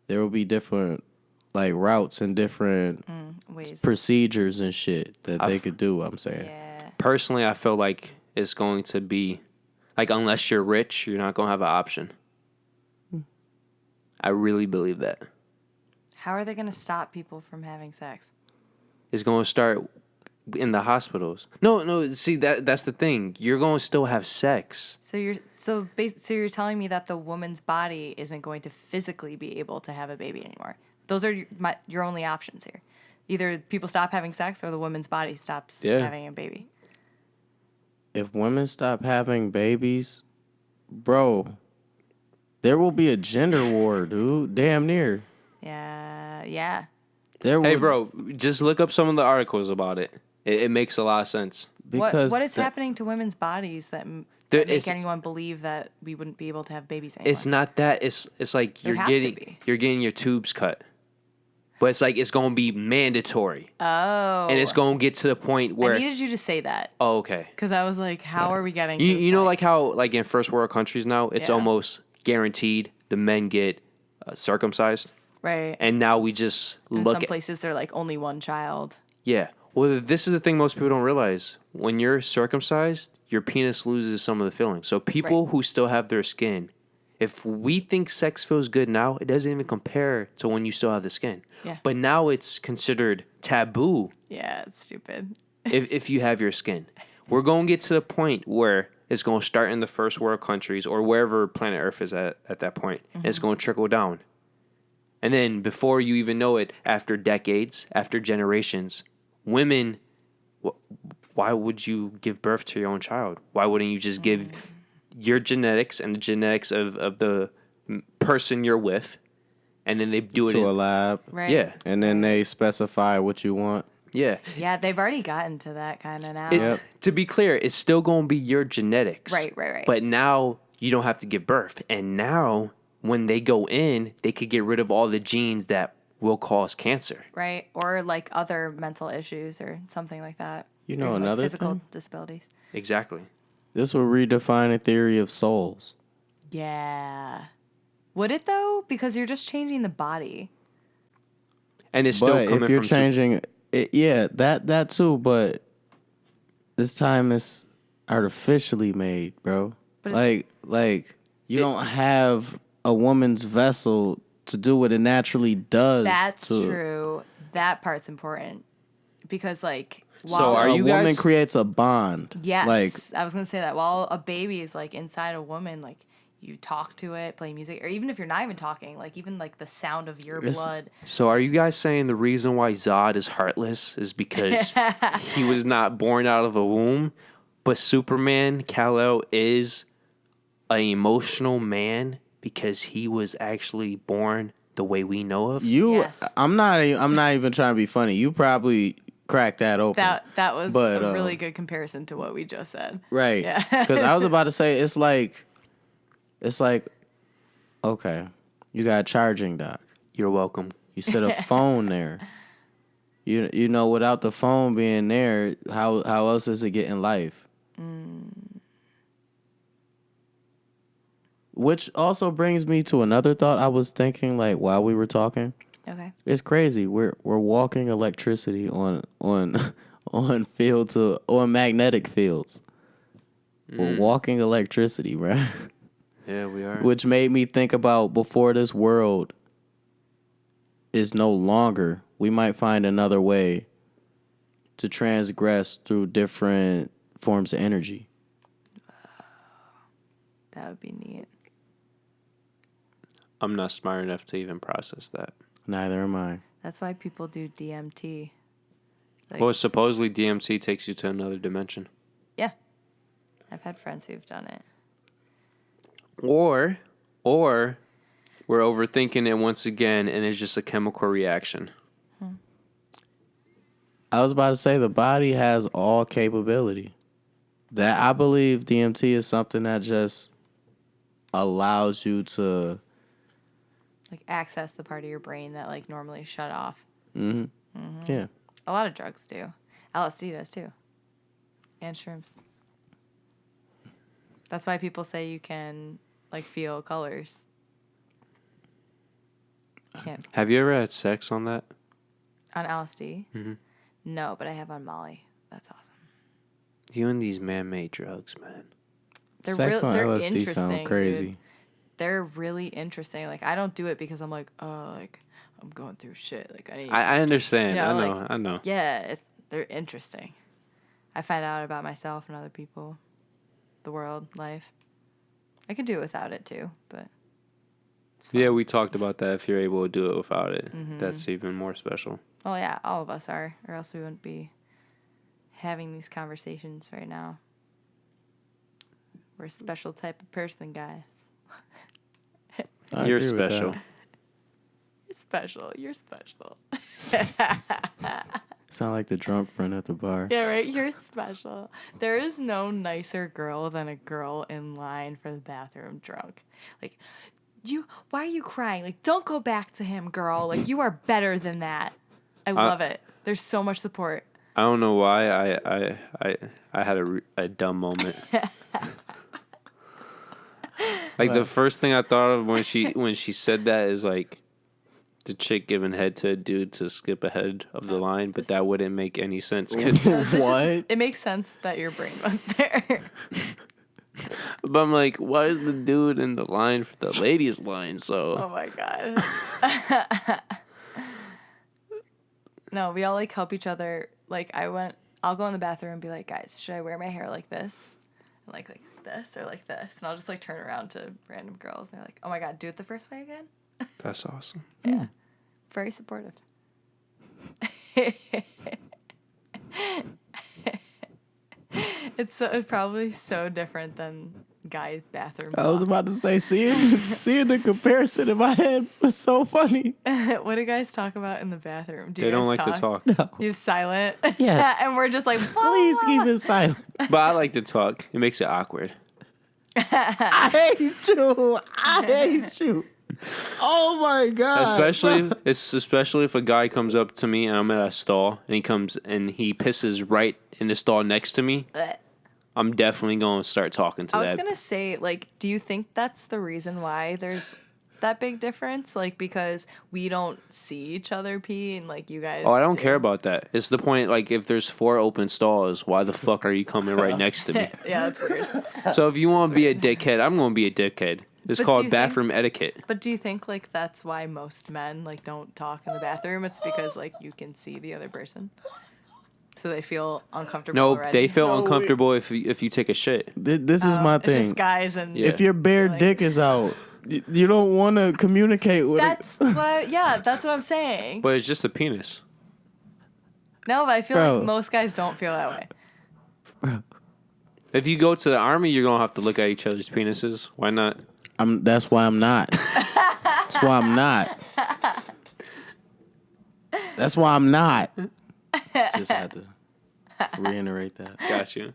there will be different, like, routes and different Ways. procedures and shit that they could do. I'm saying. Yeah. Personally, I feel like it's going to be like, unless you're rich, you're not going to have an option. I really believe that. How are they going to stop people from having sex? It's going to start in the hospitals. No. See, that's the thing. You're going to still have sex. So you're telling me that the woman's body isn't going to physically be able to have a baby anymore. Those are your only options here. Either people stop having sex or the woman's body stops having a baby. If women stop having babies, bro, there will be a gender war, dude. Damn near. Yeah. Hey, bro, just look up some of the articles about it. It makes a lot of sense. Because what is happening to women's bodies that make anyone believe that we wouldn't be able to have babies anymore? It's not that. It's like you're getting your tubes cut. But it's like it's going to be mandatory. Oh. And it's going to get to the point where... I needed you to say that. Oh, okay. Because I was like, how are we getting to this You know point? like how like in first world countries now, it's almost guaranteed the men get circumcised? Right. And now we just in some places, they're like only one child. Yeah. Well, this is the thing most people don't realize. When you're circumcised, your penis loses some of the feeling. So people who still have their skin... If we think sex feels good now, it doesn't even compare to when you still have the skin. Yeah. But now it's considered taboo. Yeah, it's stupid. if you have your skin. We're going to get to the point where it's going to start in the first world countries or wherever planet Earth is at that point. And it's going to trickle down. And then before you even know it, after decades, after generations, women, why would you give birth to your own child? Why wouldn't you just give... your genetics and the genetics of the person you're with, and then they do it to a lab. Right. Yeah. And then they specify what you want. Yeah. Yeah, they've already gotten to that kind of now. Yep. To be clear, it's still going to be your genetics. Right. But now you don't have to give birth. And now when they go in, they could get rid of all the genes that will cause cancer. Right. Or like other mental issues or something like that. You know, or another physical thing? disabilities. Exactly. This will redefine a theory of souls. Yeah. Would it though? Because you're just changing the body. And it's still coming if you're from changing it, that too, but this time it's artificially made, bro. But like you don't have a woman's vessel to do what it naturally does. That's true. That part's important. Because like So are a you woman guys... creates a bond. Yes. Like, I was gonna say that. While a baby is like inside a woman, like you talk to it, play music, or even if you're not even talking, like even like the sound of your blood. So are you guys saying the reason why Zod is heartless is because he was not born out of a womb, but Superman, Kal-El, is an emotional man because he was actually born the way we know of? Yes. I'm not even trying to be funny. You probably crack that open. That was a really good comparison to what we just said. Right. Yeah. Because I was about to say it's like, okay, you got a charging dock. You're welcome. You set a phone there. You know, without the phone being there, how else is it getting life? Which also brings me to another thought I was thinking, like while we were talking. Okay. It's crazy. We're walking electricity on fields on magnetic fields. We're walking electricity, right? Yeah, we are. Which made me think about before this world is no longer, we might find another way to transgress through different forms of energy. That would be neat. I'm not smart enough to even process that. Neither am I. That's why people do DMT. Like, Well, supposedly DMT takes you to another dimension. yeah. I've had friends who've done it. Or we're overthinking it once again and it's just a chemical reaction. I was about to say the body has all capability. That I believe DMT is something that just allows you to Like access the part of your brain that like normally shut off. yeah. A lot of drugs do. LSD does too. And shrooms. That's why people say you can like feel colors. Can't Have you ever had sex on that? on LSD? No, but I have on Molly. That's awesome. You and these man-made drugs, man. They're Sex on they're LSD interesting, sound crazy. dude. They're really interesting. Like I don't do it because I'm like, oh, like I'm going through shit. Like, I need. I understand. You know, I know. like, yeah, they're interesting. I find out about myself and other people, the world, life. I could do it without it too, but it's fun. Yeah, we talked about that. If you're able to do it without it, that's even more special. Oh yeah, all of us are, or else we wouldn't be having these conversations right now. We're a special type of person, guys. You're special. You're special. You're special. Sound like the drunk friend at the bar. Yeah, right? You're special. There is no nicer girl than a girl in line for the bathroom drunk. Like, why are you crying? Like, don't go back to him, girl. Like, you are better than that. I love it. There's so much support. I don't know why I had a dumb moment. Like, the first thing I thought of when she said that is like the chick giving head to a dude to skip ahead of the line, but that wouldn't make any sense. What? It makes sense that your brain went there. But I'm like, why is the dude in the line for the ladies' line? So Oh my god. No, we all like help each other. Like I'll go in the bathroom and be like, guys, should I wear my hair like this? And like this or like this? And I'll just like turn around to random girls and they're like, oh my god, do it the first way again? that's awesome. Yeah. Very supportive. It's probably so different than guy bathroom I was talk. about to say, seeing the comparison in my head was so funny. What do guys talk about in the bathroom? Do They you don't guys like to talk. No. You're silent. Yes. And we're just like, Please keep it silent. But I like to talk. It makes it awkward. I hate you. I hate you. Oh my god. Especially if a guy comes up to me and I'm at a stall and he comes and he pisses right in the stall next to me. I'm definitely going to start talking to I that. was going to say, like, do you think that's the reason why there's that big difference? Like, because we don't see each other pee and, like, you guys. Oh, I don't care about that. It's the point, like, if there's 4 open stalls, why the fuck are you coming right next to me? Yeah, that's weird. So if you want to be a dickhead, I'm going to be a dickhead. It's But do called you bathroom etiquette. But do you think, like, that's why most men, like, don't talk in the bathroom? It's because, like, you can see the other person. So they feel uncomfortable No, already. they feel uncomfortable if you take a shit. This is my It's thing. just guys and... Yeah. If your bare Like- dick is out, you don't want to communicate with That's what I'm saying. But it's just a penis. No, but I feel Bro. like most guys don't feel that way. If you go to the army, you're going to have to look at each other's penises. Why not? That's why I'm not. That's why I'm not. That's why I'm not. Just had to reiterate that. Got you.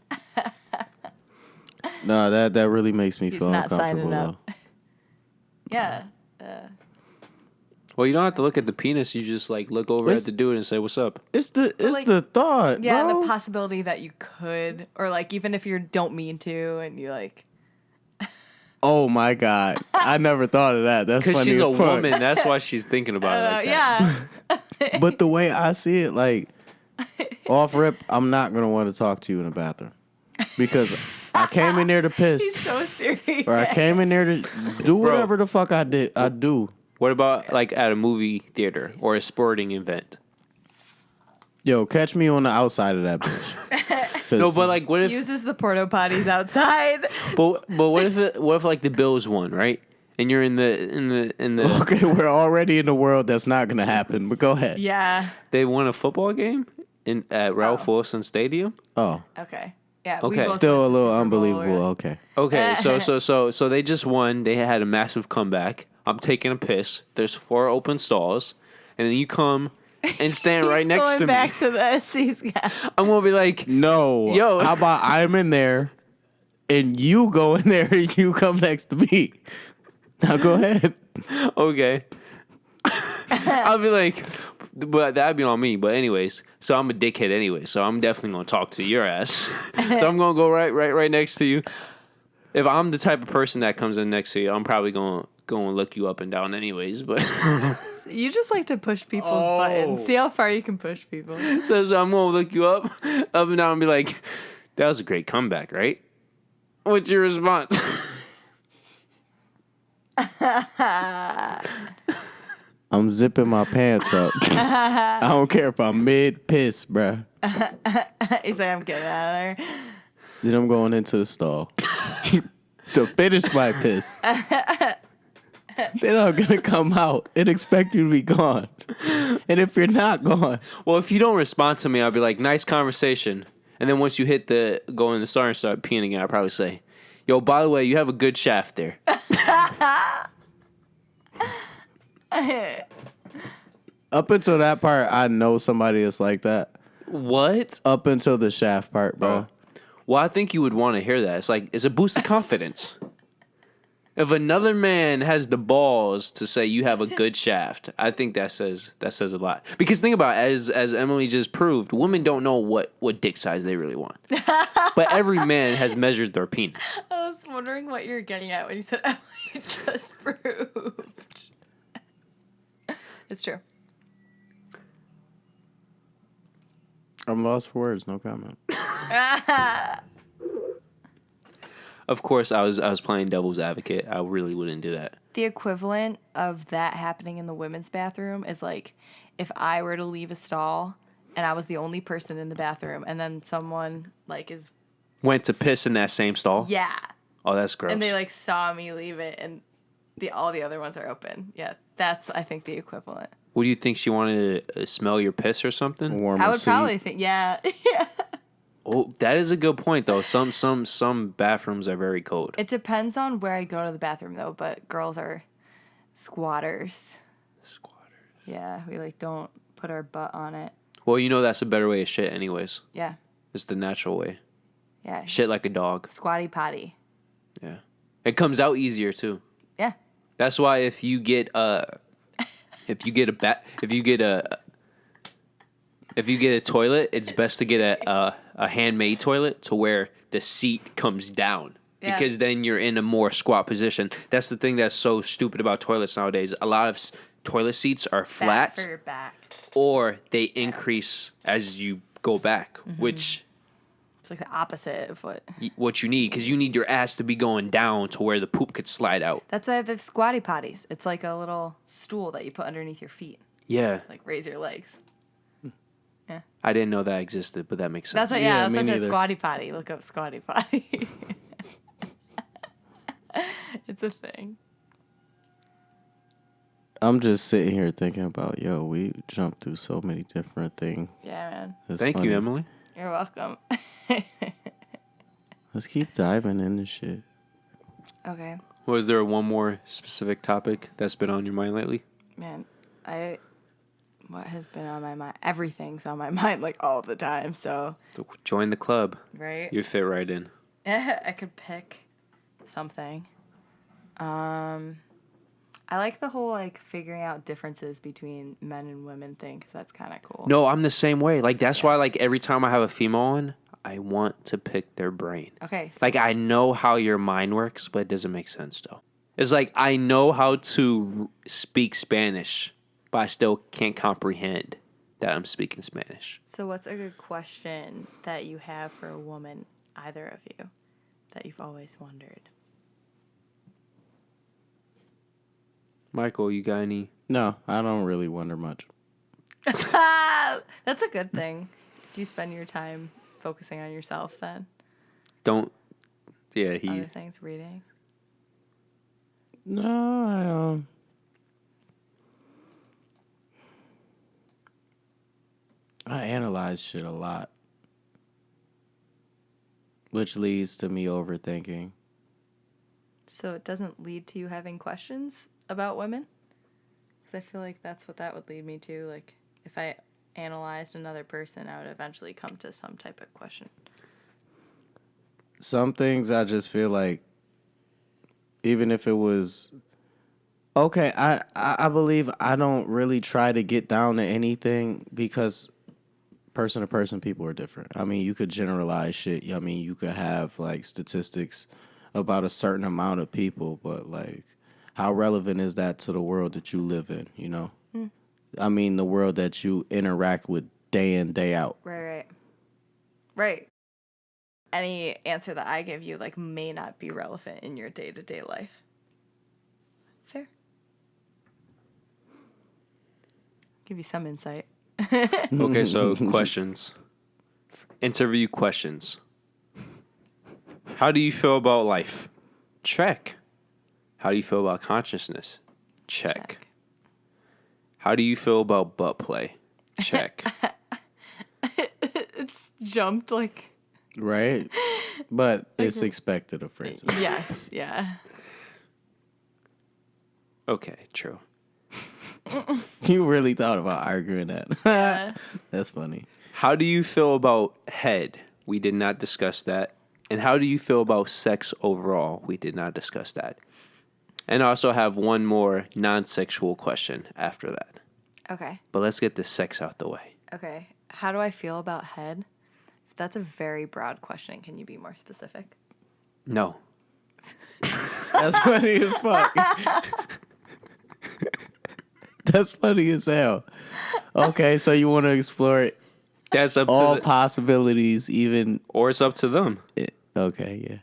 No, that really makes me He's feel not uncomfortable signing though. up. Yeah. Well, you don't have to look at the penis. You just, like, look over It's- at the dude and say, what's up? It's the like- thought, Yeah, bro. the possibility that you could, or like even if you don't mean to, and you like, Oh my god, I never thought of that. That's Because funny she's as a fuck. woman. That's why she's thinking about it like that. yeah, But the way I see it, like off rip, I'm not gonna want to talk to you in the bathroom because I came in there to piss, he's so serious. or I came in there to do whatever the fuck I did. I do. What about, like, at a movie theater or a sporting event? Yo, catch me on the outside of that bitch. 'Cause No, but, like, what if... Uses the porta potties outside. But what if like the Bills won, right? And you're in the okay, we're already in the world that's not gonna happen. But go ahead. Yeah. they won a football game at Ralph Wilson Stadium. Oh, Okay. Yeah. Okay. We both still a went to little Super Bowl unbelievable. or- Okay. Okay, so they just won. They had a massive comeback. I'm taking a piss. There's 4 open stalls, and then you come and stand right He's next going to me. back to this. He's got. I'm gonna be like, No. Yo. How about I'm in there and you go in there and you come next to me? Now go ahead. okay. I'll be like, but that'd be on me. But anyways, so I'm a dickhead anyway. So I'm definitely gonna talk to your ass. So I'm gonna go right next to you. If I'm the type of person that comes in next to you, I'm probably gonna look you up and down anyways. But You just like to push people's buttons. See how far you can push people. so I'm gonna look you up and down and be like, that was a great comeback, right? What's your response? I'm zipping my pants up. I don't care if I'm mid-piss, bruh. He's like, I'm getting out of there. Then I'm going into the stall to finish my piss. Then I'm going to come out and expect you to be gone. And if you're not gone... Well, if you don't respond to me, I'll be like, nice conversation. And then once you hit the go in the star and start peeing again, I'll probably say, yo, by the way, you have a good shaft there. Up until that part, I know somebody that's like that. What? Up until the shaft part, bro. Oh. Well, I think you would want to hear that. It's like, it's a boost of confidence. If another man has the balls to say you have a good shaft, I think that says a lot. Because think about it, as Emily just proved, women don't know what dick size they really want. But every man has measured their penis. I was wondering what you were getting at when you said Emily just proved. It's true. I'm lost for words. No comment. Of course, I was playing devil's advocate. I really wouldn't do that. The equivalent of that happening in the women's bathroom is like if I were to leave a stall and I was the only person in the bathroom and then someone like Went to piss in that same stall? yeah. Oh, that's gross. And they like saw me leave it and all the other ones are open. Yeah, that's I think the equivalent. What do you think, she wanted to smell your piss or something? Warmer I would seat. probably think yeah. Yeah. Oh, that is a good point, though. Some bathrooms are very cold. It depends on where I go to the bathroom though, but girls are squatters. Yeah, we like don't put our butt on it. Well, you know that's a better way of shit anyways. Yeah. It's the natural way. Yeah. Shit like a dog. Squatty potty. Yeah. It comes out easier too. Yeah. That's why if you get a toilet, it's best to get a handmade toilet to where the seat comes down. Yeah. Because then you're in a more squat position. That's the thing that's so stupid about toilets nowadays. A lot of toilet seats are flat Fat for your back. or they increase as you go back, which It's like the opposite of what you need, because you need your ass to be going down to where the poop could slide out. That's why they have squatty potties. It's like a little stool that you put underneath your feet. Yeah. Like raise your legs. Yeah. I didn't know that existed, but that makes sense. That's what Yeah, that's me why I said neither. squatty potty. Look up squatty potty. It's a thing. I'm just sitting here thinking about, yo, we jumped through so many different things. Yeah, man. It's Thank funny. you, Emily. You're welcome. Let's keep diving into shit. Okay. Was there one more specific topic that's been on your mind lately? Man, what has been on my mind? Everything's on my mind like all the time, so Join the club. right? You fit right in. I could pick something. I like the whole like figuring out differences between men and women thing because that's kind of cool. No, I'm the same way. Like, that's why, like, every time I have a female on, I want to pick their brain. Okay. So Like, I know how your mind works, but it doesn't make sense, though. It's like, I know how to speak Spanish, but I still can't comprehend that I'm speaking Spanish. So what's a good question that you have for a woman, either of you, that you've always wondered? Michael, you got any? No, I don't really wonder much. That's a good thing. Do you spend your time focusing on yourself then? Don't. Yeah, Other things, reading? No, I analyze shit a lot, which leads to me overthinking. So it doesn't lead to you having questions about women? Because I feel like that's what that would lead me to. Like, if I analyzed another person, I would eventually come to some type of question. Some things I just feel like, even if it was okay, I believe I don't really try to get down to anything because person to person people are different. I mean, you could generalize shit. I mean, you could have like statistics about a certain amount of people, but like, how relevant is that to the world that you live in, you know? I mean, the world that you interact with day in, day out. Right. Any answer that I give you, like, may not be relevant in your day-to-day life. Fair. Give you some insight. Okay, so questions. Interview questions. How do you feel about life? Check. How do you feel about consciousness? Check. How do you feel about butt play? Check. It's jumped like. Right? But it's expected of Francis. Yes, yeah. Okay, true. You really thought about arguing that. Yeah. That's funny. How do you feel about head? We did not discuss that. And how do you feel about sex overall? We did not discuss that. And I also have one more non-sexual question after that. Okay. But let's get the sex out the way. Okay. How do I feel about head? That's a very broad question. Can you be more specific? No. That's funny as fuck. That's funny as hell. Okay, so you want to explore That's up all to possibilities, even. or it's up to them. Okay, yeah.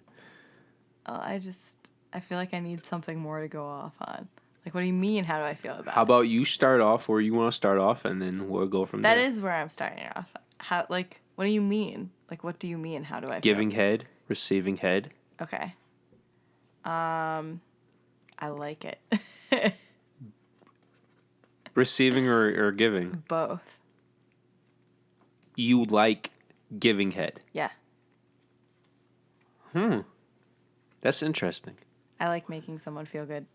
I feel like I need something more to go off on. Like, what do you mean? How do I feel about How it? about you start off where you want to start off, and then we'll go from That there. is where I'm starting off. How, like, what do you mean? Like, what do you mean? How do I feel? Giving head, receiving head. Okay. I like it. Receiving or giving. Both. You like giving head. Yeah. That's interesting. I like making someone feel good.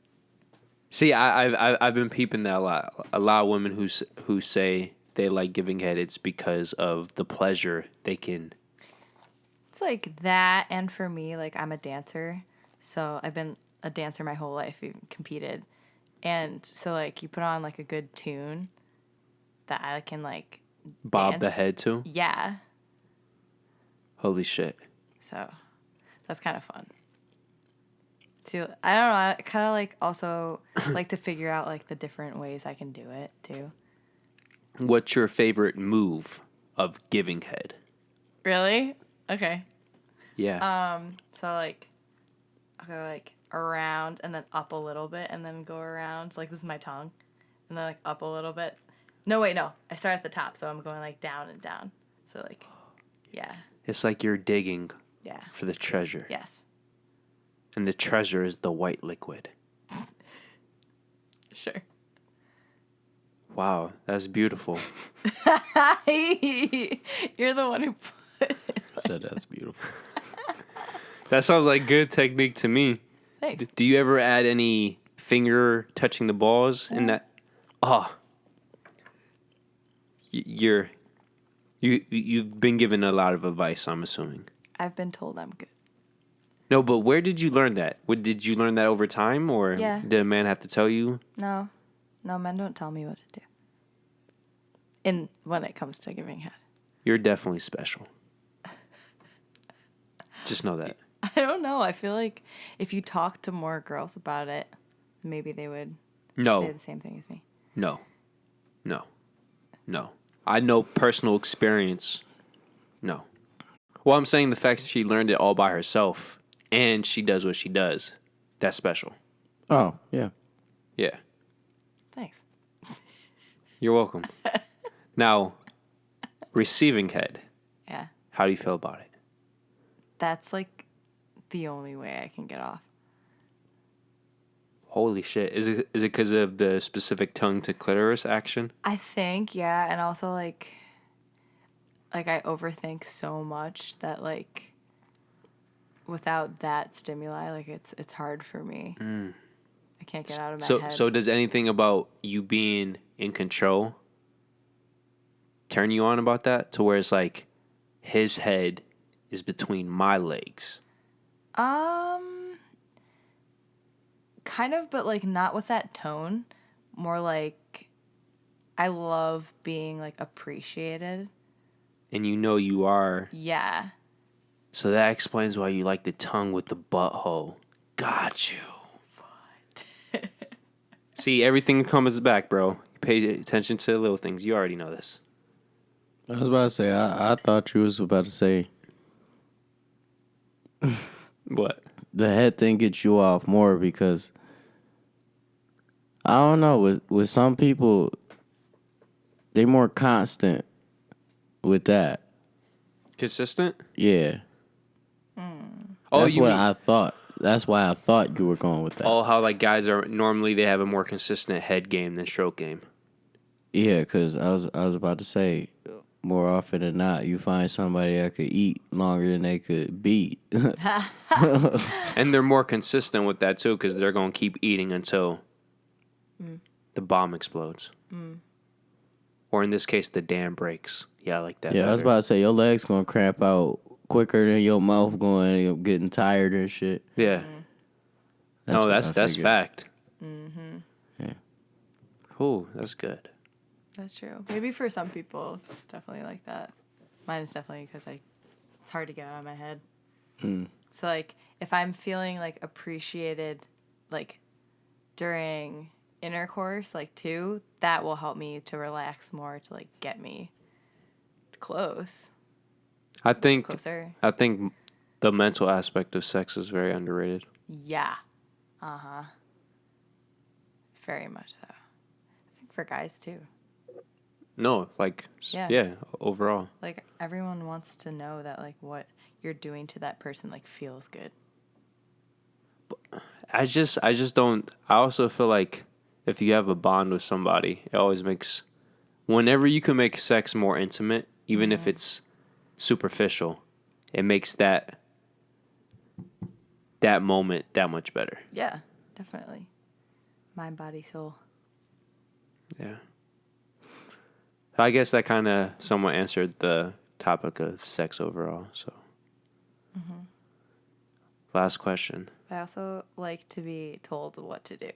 See, I've been peeping that a lot. A lot of women who say they like giving head, it's because of the pleasure they can. It's like that, and for me, like, I'm a dancer, so I've been a dancer my whole life, even competed, and so, like, you put on, like, a good tune that I can, like, Bob dance. the head to. Yeah, Holy shit. so that's kind of fun. Too, I don't know, I kind of, like, also like to figure out, like, the different ways I can do it, too. What's your favorite move of giving head? Really? Okay. Yeah. So, like, I'll go, like, around and then up a little bit and then go around. Like, this is my tongue. And then, like, up a little bit. No, wait, no. I start at the top, so I'm going, like, down and down. So, like, yeah. It's like you're digging Yeah. for the treasure. Yes. And the treasure is the white liquid. Sure. Wow, that's beautiful. You're the one who put it. So that's beautiful. That sounds like good technique to me. Thanks. Do you ever add any finger touching the balls in that? Oh. You've been given a lot of advice, I'm assuming. I've been told I'm good. No, but where did you learn that? Did you learn that over time, or Yeah. did a man have to tell you? No, men don't tell me what to do. When it comes to giving head. You're definitely special. Just know that. I don't know. I feel like if you talk to more girls about it, maybe they would say No, the same thing as me. no. I know personal experience. No. Well, I'm saying the fact that she learned it all by herself and she does what she does, that's special. Oh, yeah. Yeah. Thanks. You're welcome. Now, receiving head. Yeah. How do you feel about it? That's like the only way I can get off. Holy shit. Is it because of the specific tongue to clitoris action? I think, yeah, and also like I overthink so much that like without that stimuli, like it's hard for me. I can't get out of my head. So does anything about you being in control turn you on about that? To where it's like his head is between my legs. Kind of, but like not with that tone. More like I love being like appreciated. And you know you are. Yeah. So that explains why you like the tongue with the butthole. Got you. What? See, everything comes back, bro. Pay attention to the little things. You already know this. I was about to say, I thought you was about to say What? the head thing gets you off more because I don't know, with some people they more constant with that. Consistent? Yeah. Oh, That's you what mean, I thought. That's why I thought you were going with that. oh, how like guys are normally they have a more consistent head game than stroke game. Yeah, because I was about to say, more often than not, you find somebody that could eat longer than they could beat. And they're more consistent with that too because they're going to keep eating until the bomb explodes. Or in this case, the dam breaks. Yeah, I like that. Yeah, I was better. about to say, your legs going to cramp out quicker than your mouth going, you're getting tired and shit. Yeah. No, what I that's figured. fact. Yeah. Ooh, that's good. That's true. Maybe for some people, it's definitely like that. Mine is definitely because it's hard to get out of my head. So like, if I'm feeling like appreciated, like during intercourse, like too, that will help me to relax more to like get me closer. I think the mental aspect of sex is very underrated. Yeah. Very much so. I think for guys too. No, like Yeah. overall. Like everyone wants to know that like what you're doing to that person like feels good. I just don't. I also feel like if you have a bond with somebody, it always makes. Whenever you can make sex more intimate, even if it's superficial, it makes that moment that much better. Yeah, definitely. Mind, body, soul. Yeah. I guess that kind of somewhat answered the topic of sex overall. So, last question. I also like to be told what to do.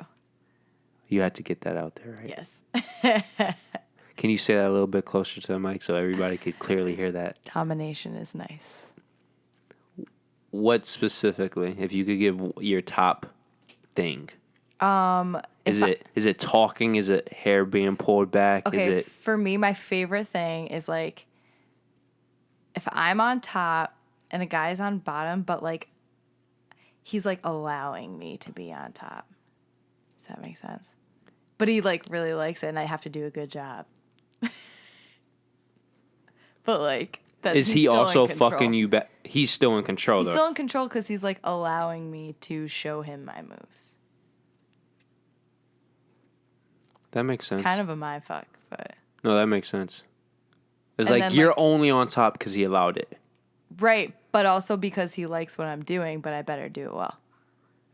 You had to get that out there, right? Yes. Can you say that a little bit closer to the mic so everybody could clearly hear that? Domination is nice. What specifically, if you could give your top thing? Is it talking? Is it hair being pulled back? Okay, Is it for me, my favorite thing is like if I'm on top and a guy's on bottom, but like he's like allowing me to be on top. Does that make sense? But he like really likes it and I have to do a good job. But like that is he also fucking you back? He's still in control He's though. still in control because he's like allowing me to show him my moves. That makes sense. Kind of a mind fuck, but No, that makes sense. It's And like then, you're like- only on top because he allowed it. right. But also because he likes what I'm doing, but I better do it well.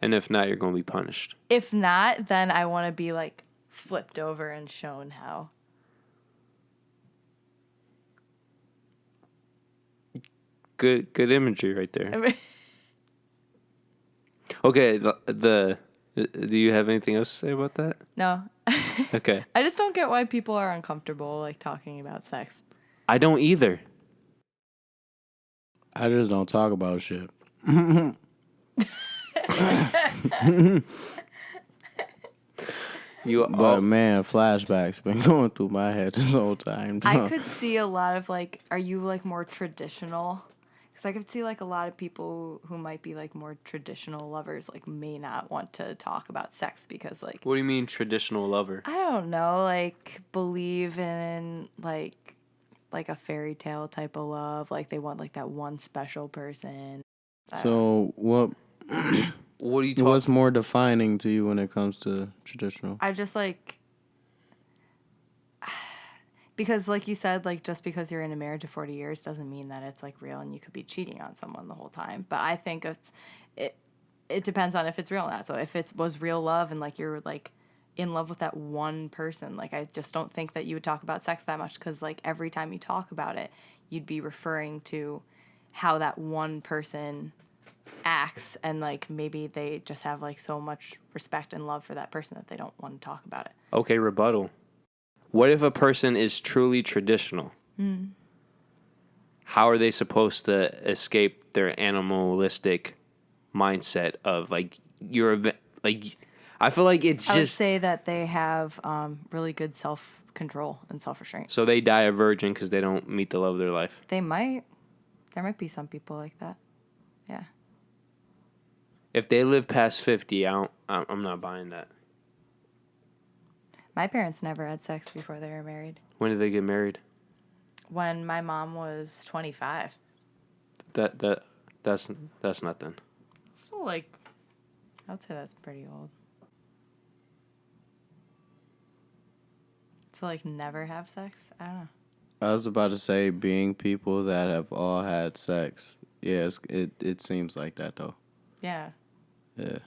And if not, you're going to be punished. If not, then I want to be like flipped over and shown how. Good imagery right there. I mean, Okay, do you have anything else to say about that? no. Okay. I just don't get why people are uncomfortable like talking about sex. I don't either. I just don't talk about shit. But man, flashbacks been going through my head this whole time. I could see a lot of like, are you like more traditional? Because I could see like a lot of people who might be like more traditional lovers like may not want to talk about sex because like What do you mean traditional lover? I don't know, like believe in like a fairy tale type of love, like they want like that one special person. So what? What are you talking? What's more defining to you when it comes to traditional? I just like because like you said, like just because you're in a marriage of 40 years doesn't mean that it's like real and you could be cheating on someone the whole time. But I think it depends on if it's real or not. So if it was real love and like you're like in love with that one person, like I just don't think that you would talk about sex that much because like every time you talk about it, you'd be referring to how that one person acts and like maybe they just have like so much respect and love for that person that they don't want to talk about it. Okay, rebuttal. What if a person is truly traditional? How are they supposed to escape their animalistic mindset of like like? I feel like it's I would just say that they have really good self-control and self-restraint. so they die a virgin because they don't meet the love of their life. They might. There might be some people like that. Yeah. If they live past 50, I'm not buying that. My parents never had sex before they were married. When did they get married? When my mom was 25. That's nothing. So, like, I would say that's pretty old. To, like, never have sex? I don't know. I was about to say being people that have all had sex. Yeah, it seems like that though. Yeah. Yeah.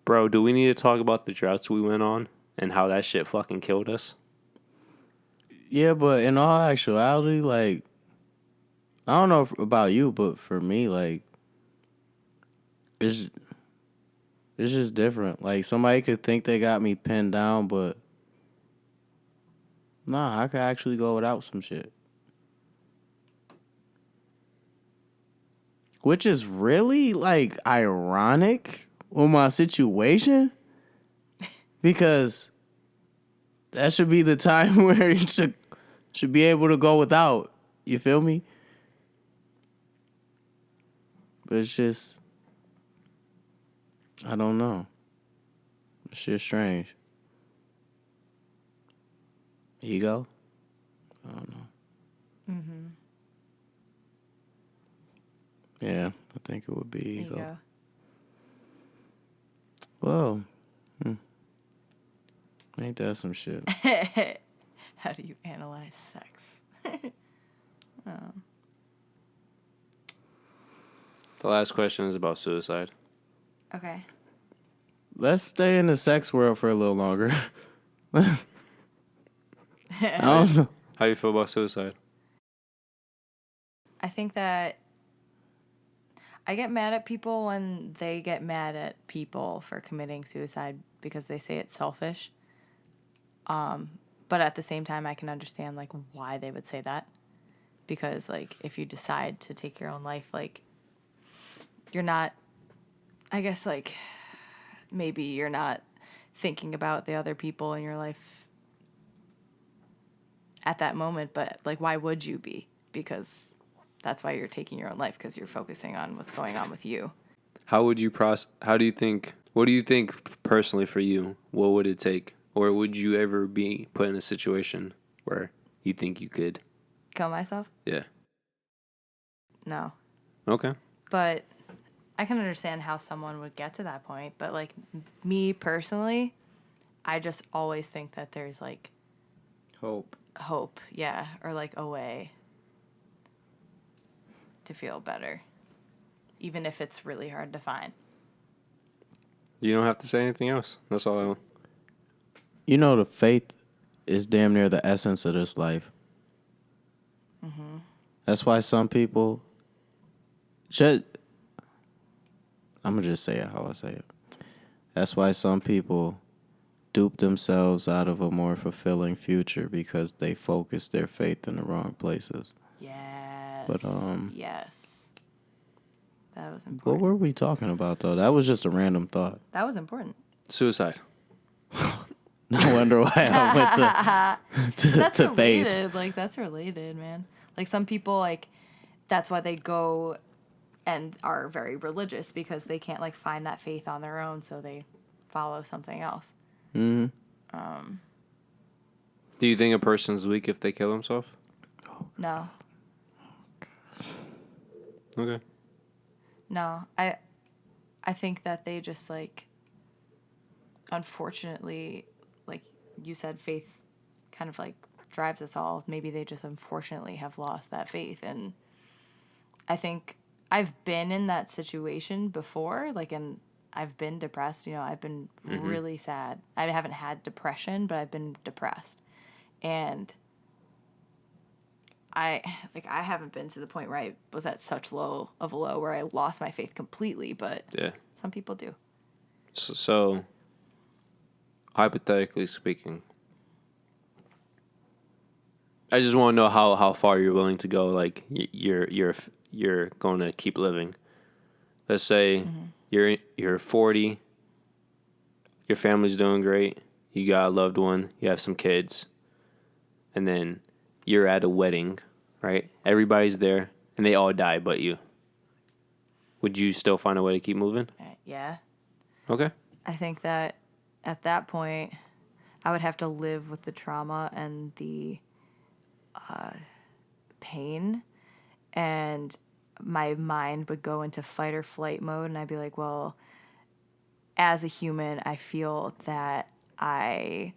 Bro, do we need to talk about the droughts we went on and how that shit fucking killed us? Yeah, but in all actuality, like, I don't know about you, but for me, like, it's just different. Like, somebody could think they got me pinned down, but nah, I could actually go without some shit. Which is really, like, ironic with my situation. Because that should be the time where you should be able to go without. You feel me? But it's just, I don't know. It's just strange. Ego? I don't know. Mm-hmm. Yeah, I think it would be ego. Ego. Whoa. Ain't that some shit? How do you analyze sex? The last question is about suicide. Okay. Let's stay in the sex world for a little longer. I don't know. How you feel about suicide? I think that I get mad at people when they get mad at people for committing suicide because they say it's selfish. But at the same time, I can understand, like, why they would say that. Because, like, if you decide to take your own life, like, you're not, I guess, like, maybe you're not thinking about the other people in your life at that moment. But, like, why would you be? Because that's why you're taking your own life, because you're focusing on what's going on with you. What do you think personally for you, what would it take? Or would you ever be put in a situation where you think you could? Kill myself? Yeah. No. Okay. But I can understand how someone would get to that point. But, like, me personally, I just always think that there's, like, hope, yeah, or, like, a way to feel better, even if it's really hard to find. You don't have to say anything else. That's all I want. You know, the faith is damn near the essence of this life. Mm-hmm. That's why some people I'm going to just say it how I say it. That's why some people dupe themselves out of a more fulfilling future because they focus their faith in the wrong places. Yes. But, yes. That was what important. were we talking about, though? That was just a random thought. That was important. Suicide. No wonder why I went to That's to faith. related. Like, that's related, man. Like, some people, like, that's why they go and are very religious, because they can't, like, find that faith on their own, so they follow something else. Mm-hmm. Do you think a person's weak if they kill themselves? No. Okay. No. I think that they just, like, unfortunately, like you said, faith kind of, like, drives us all. Maybe they just unfortunately have lost that faith. And I think I've been in that situation before, like, and I've been depressed. You know, I've been really sad. I haven't had depression, but I've been depressed. And I haven't been to the point where I was at such low of a low where I lost my faith completely, but Yeah. some people do. So hypothetically speaking, I just want to know how far you're willing to go. Like, you're going to keep living. Let's say you're 40, your family's doing great, you got a loved one, you have some kids, and then you're at a wedding, right? Everybody's there, and they all die but you. Would you still find a way to keep moving? Yeah. Okay. I think that at that point, I would have to live with the trauma and the pain, and my mind would go into fight or flight mode, and I'd be like, well, as a human, I feel that I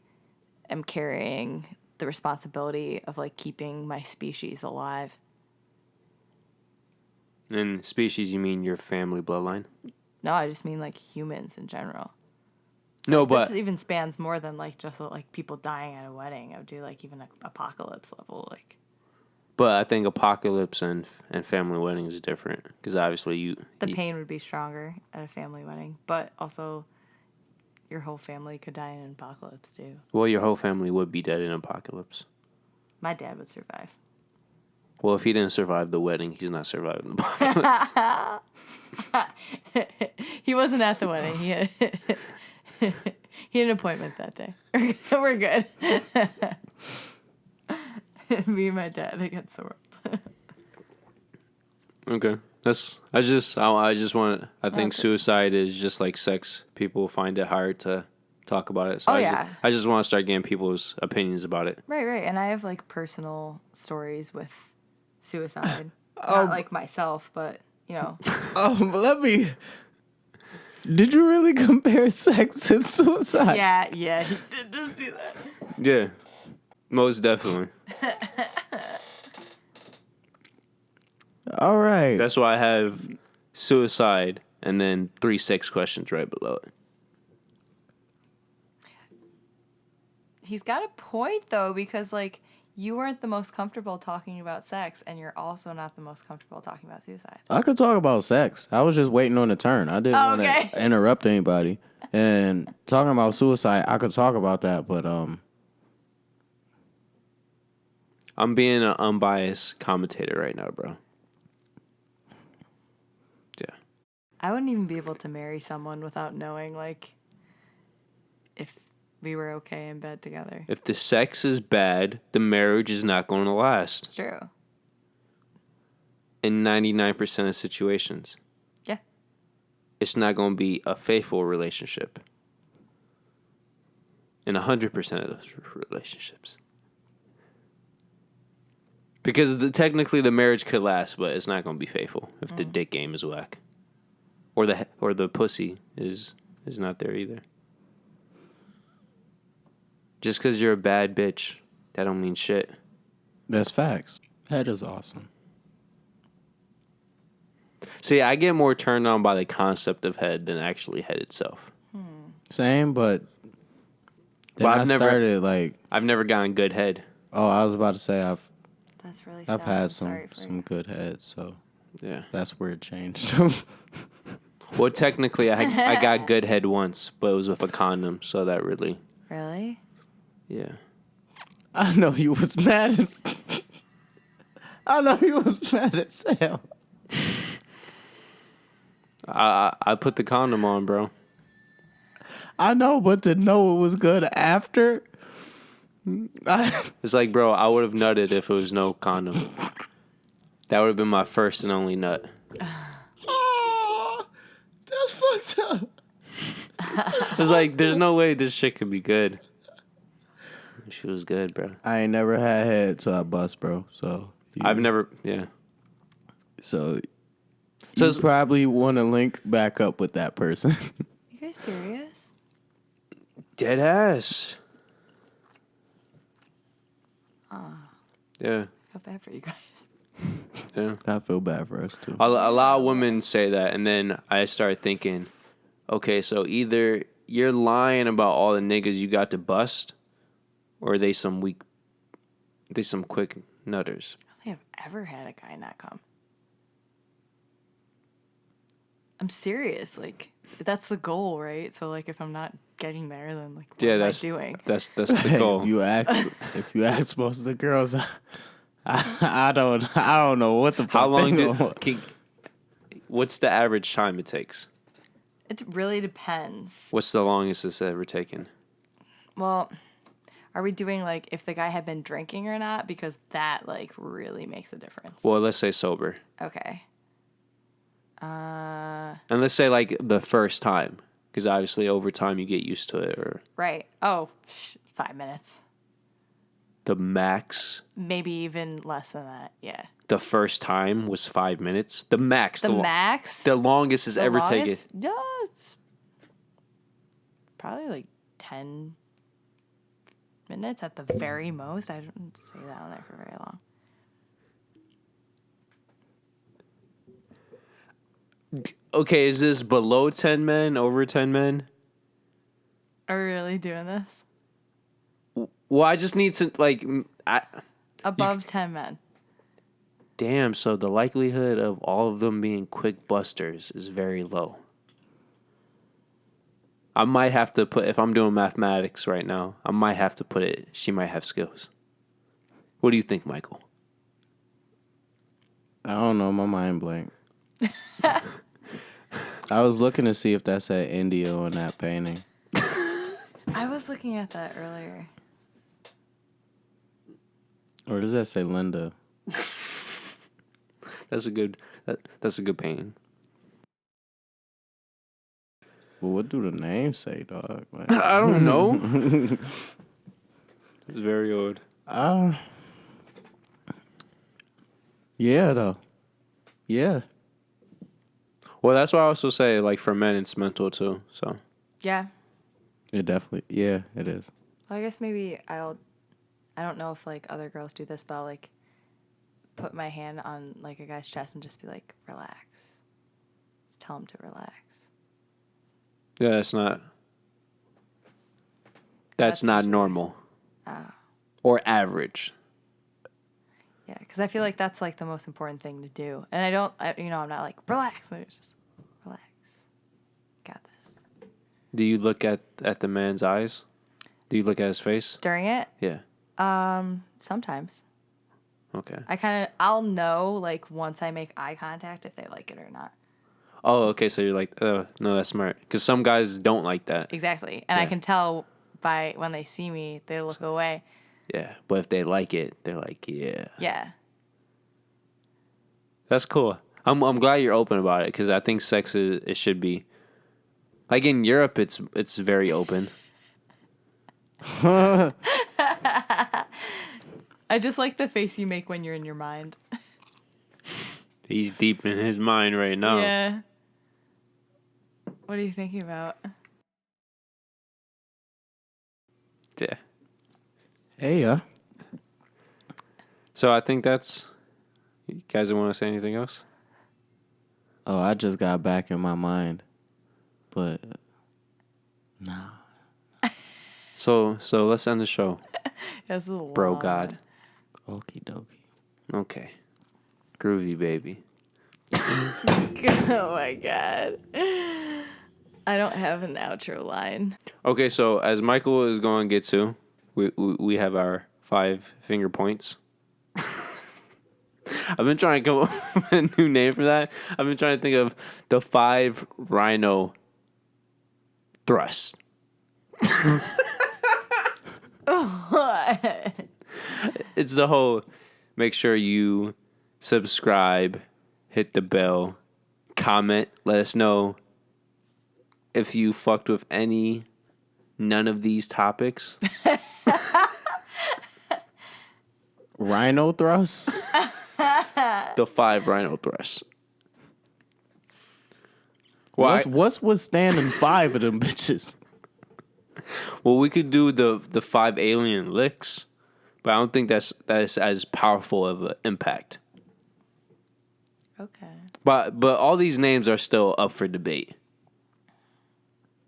am carrying the responsibility of like keeping my species alive. In species, you mean your family bloodline? No, I just mean like humans in general. No, Like, but this even spans more than like just like people dying at a wedding. I would do like even like apocalypse level, like. but I think apocalypse and family weddings is different because obviously The pain would be stronger at a family wedding, but also your whole family could die in an apocalypse too. well, your whole family would be dead in apocalypse. My dad would survive. Well, if he didn't survive the wedding, he's not surviving the apocalypse. He wasn't at the wedding. He had he had an appointment that day. We're good. Me and my dad against the world. Okay, I just want. I think Okay. suicide is just like sex. People find it hard to talk about it. So Oh, I just want to start getting people's opinions about it. Right. And I have like personal stories with suicide. Not like myself, but you know. Let me. Did you really compare sex and suicide? Yeah, he did just do that. Yeah, most definitely. All right. That's why I have suicide and then 3 sex questions right below it. He's got a point though, because like you weren't the most comfortable talking about sex, and you're also not the most comfortable talking about suicide. I could talk about sex. I was just waiting on the turn. I didn't want Okay. to interrupt anybody. And talking about suicide, I could talk about that, but I'm being an unbiased commentator right now, bro. Yeah. I wouldn't even be able to marry someone without knowing like if we were okay in bed together. If the sex is bad, the marriage is not going to last. It's true. In 99% of situations. Yeah. It's not going to be a faithful relationship. In 100% of those relationships. Because technically the marriage could last, but it's not going to be faithful if the dick game is whack. Or the pussy is not there either. Just because you're a bad bitch, that don't mean shit. that's facts. Head is awesome. See, I get more turned on by the concept of head than actually head itself. Same, but then But I've never gotten good head. I was about to say That's really sad. I've had I'm sorry for some you. good head, so Yeah. that's where it changed. Well, technically, I got good head once, but it was with a condom, so that really, Really? yeah. I know you was mad as Sam. I put the condom on, bro. I know, but to know it was good after, It's like, bro, I would have nutted if it was no condom. That would have been my first and only nut. oh, that's fucked up. It's like, there's no way this shit could be good. She was good, bro. I ain't never had head till I bust, bro. So I've never, yeah. So So you it's- probably want to link back up with that person. You guys serious? Dead ass. Yeah, I feel bad for you guys. yeah. I feel bad for us too. A lot of women say that, and then I start thinking, okay, so either you're lying about all the niggas you got to bust, or they some quick nutters. I don't think I've ever had a guy not come. I'm serious. Like, that's the goal, right? So, like, if I'm not getting there, then, like, what am I doing? That's the goal. if you ask most of the girls, I don't know what the fuck. How long they know. what's the average time it takes? It really depends. What's the longest it's ever taken? Well, are we doing, like, if the guy had been drinking or not? Because that, like, really makes a difference. Well, let's say sober. Okay. And let's say, like, the first time. Because obviously over time you get used to it. Or Right. Oh, 5 minutes. The max. Maybe even less than that. Yeah. The first time was 5 minutes. The max. The max? The longest has ever taken. Yeah, it's probably like 10 minutes at the very most. I didn't stay down there for very long. Okay, is this below 10 men, over 10 men? Are we really doing this? Well, I just need to, like... Above 10 men. Damn, so the likelihood of all of them being quick busters is very low. I might have to put, if I'm doing mathematics right now, I might have to put it, she might have skills. What do you think, Michael? I don't know. My mind blank. I was looking to see if that said India on that painting. I was looking at that earlier. Or does that say Linda? That's a good painting. Well, what do the names say, dog? Like, I don't know. It's very odd. Yeah, though. Yeah. Well, that's why I also say, like, for men, it's mental, too, so. Yeah. It definitely, yeah, it is. Well, I guess maybe I don't know if, like, other girls do this, but I'll, like, put my hand on, like, a guy's chest and just be like, relax. Just tell him to relax. Yeah, that's not usually normal. Oh. Or average. Yeah, because I feel like that's, like, the most important thing to do. And I'm not like, relax. It's just, relax. Got this. Do you look at the man's eyes? Do you look at his face? During it? Yeah. Sometimes. Okay. I'll know, like, once I make eye contact if they like it or not. Oh, okay, so you're like, oh, no, that's smart. Because some guys don't like that. Exactly. And I can tell by when they see me, they look away. Yeah, but if they like it, they're like, yeah. Yeah. That's cool. I'm glad you're open about it because I think sex it should be like in Europe. It's very open. I just like the face you make when you're in your mind. He's deep in his mind right now. Yeah. What are you thinking about? Yeah. Hey, yeah. So I think that's. You guys don't want to say anything else? Oh, I just got back in my mind. But, nah. So let's end the show. That's a little Bro long. God. Okie dokie. Okay. Groovy baby. Oh my God. I don't have an outro line. Okay, so as Michael is going to get to, we have our 5 finger points. I've been trying to come up with a new name for that. I've been trying to think of the 5 rhino thrusts. It's the whole make sure you subscribe, hit the bell, comment, let us know if you fucked with none of these topics. Rhino thrusts? The 5 rhino thrusts. Well, What's withstanding 5 of them bitches? well, we could do the 5 alien licks, but I don't think that's as powerful of an impact. Okay. But all these names are still up for debate.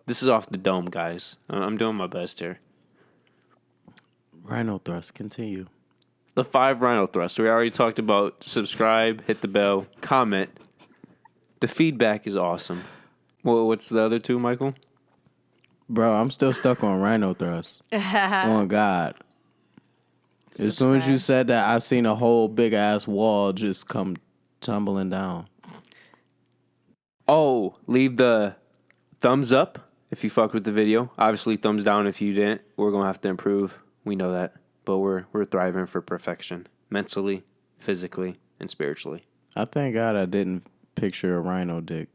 This is off the dome, guys. I'm doing my best here. Rhino thrust, continue. The 5 rhino thrusts. We already talked about subscribe, hit the bell, comment. The feedback is awesome. Well, what's the other 2, Michael? Bro, I'm still stuck on rhino thrust. Oh, God. As soon as you said that, I seen a whole big-ass wall just come tumbling down. Oh, leave the thumbs up if you fucked with the video. Obviously, thumbs down if you didn't. We're going to have to improve. We know that. But we're thriving for perfection. Mentally, physically, and spiritually. I thank God I didn't picture a rhino dick.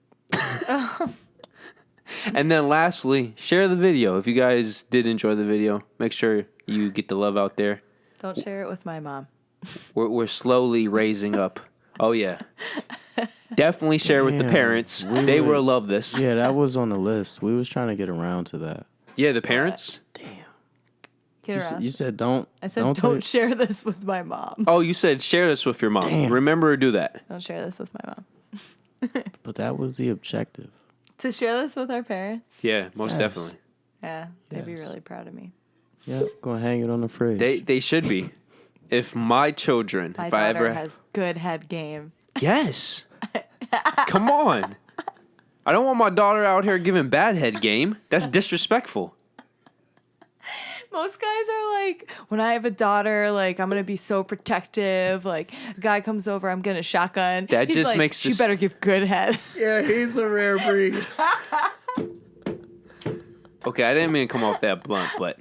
And then lastly, share the video. If you guys did enjoy the video, make sure you get the love out there. Don't share it with my mom. We're slowly raising up. Oh, yeah. Definitely share with the Damn, parents. They will love this. Yeah, that was on the list. We was trying to get around to that. Yeah, the parents? Damn. Get around. You said don't. I said don't share this with my mom. Oh, you said share this with your mom. Damn. Remember to do that. Don't share this with my mom. But that was the objective. To share this with our parents? Yeah, most Yes. definitely. Yeah, they'd be Yes. really proud of me. Yep, gonna hang it on the fridge. They should be. If my children, My if daughter I ever has good head game. Yes. Come on. I don't want my daughter out here giving bad head game. That's disrespectful. Most guys are like, when I have a daughter, like, I'm going to be so protective. Like, a guy comes over, I'm going to shotgun. That He's just like, makes she this- better give good head. Yeah, he's a rare breed. Okay, I didn't mean to come off that blunt, but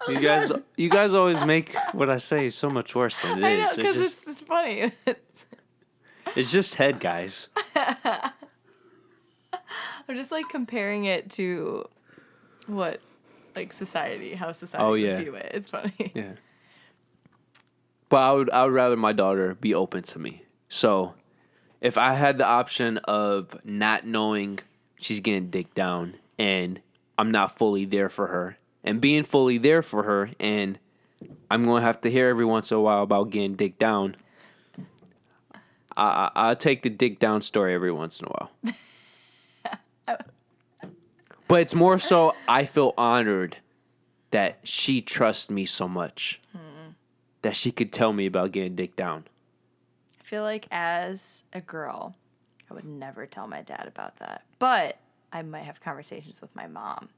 you guys always make what I say so much worse than I it know, is. because it's just funny. It's just head, guys. I'm just, like, comparing it to what, like, how society yeah. would view it. It's funny. Yeah. But I would rather my daughter be open to me. So if I had the option of not knowing she's getting dicked down and I'm not fully there for her, and being fully there for her, and I'm going to have to hear every once in a while about getting dicked down, I'll take the dick down story every once in a while. But it's more so I feel honored that she trusts me so much that she could tell me about getting dick down. I feel like as a girl, I would never tell my dad about that. But I might have conversations with my mom.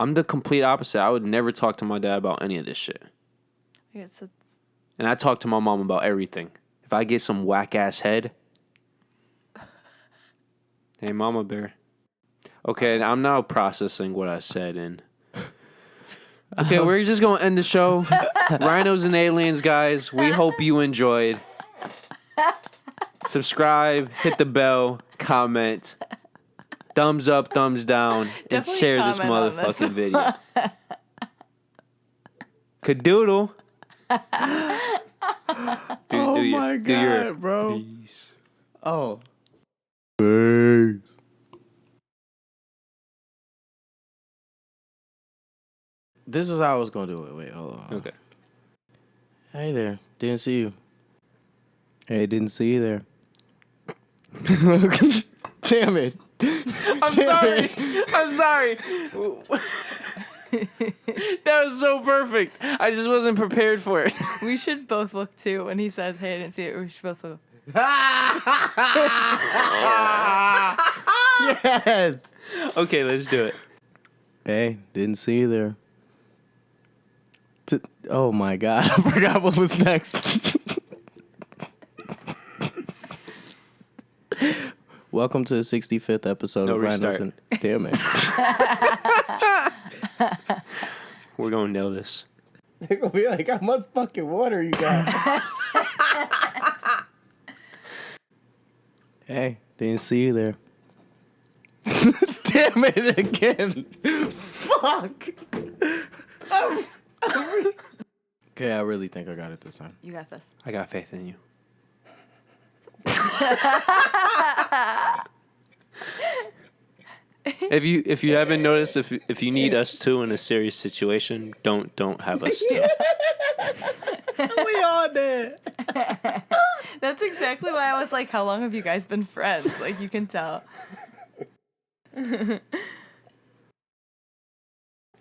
I'm the complete opposite. I would never talk to my dad about any of this shit. I guess it's And I talk to my mom about everything. If I get some whack-ass head, hey, Mama Bear. Okay, I'm now processing what I said, and okay, we're just gonna end the show. Rhinos and Aliens, guys. We hope you enjoyed. Subscribe, hit the bell, comment, thumbs up, thumbs down, Definitely and share this comment on this. motherfucking video. Cadoodle. Oh my God, bro. Peace. Oh. Peace. This is how I was gonna do it. Wait, hold on. Okay. Hey there. Didn't see you. Hey, didn't see you there. Damn it. I'm sorry. I'm sorry. That was so perfect. I just wasn't prepared for it. we should both look too when he says, "Hey, I didn't see it." We should both look. Yes. Okay, let's do it. Hey, didn't see you there. Oh my God, I forgot what was next. Welcome to the 65th episode No of Rhinos restart. and... Damn it. We're gonna nail this. They're gonna be like, how much fucking water you got? Hey, didn't see you there. Damn it again. Fuck. Okay, I really think I got it this time. You got this. I got faith in you. If you haven't noticed, if you need us too in a serious situation, don't have us too. We all did. That's exactly why I was like, "How long have you guys been friends?" Like, you can tell.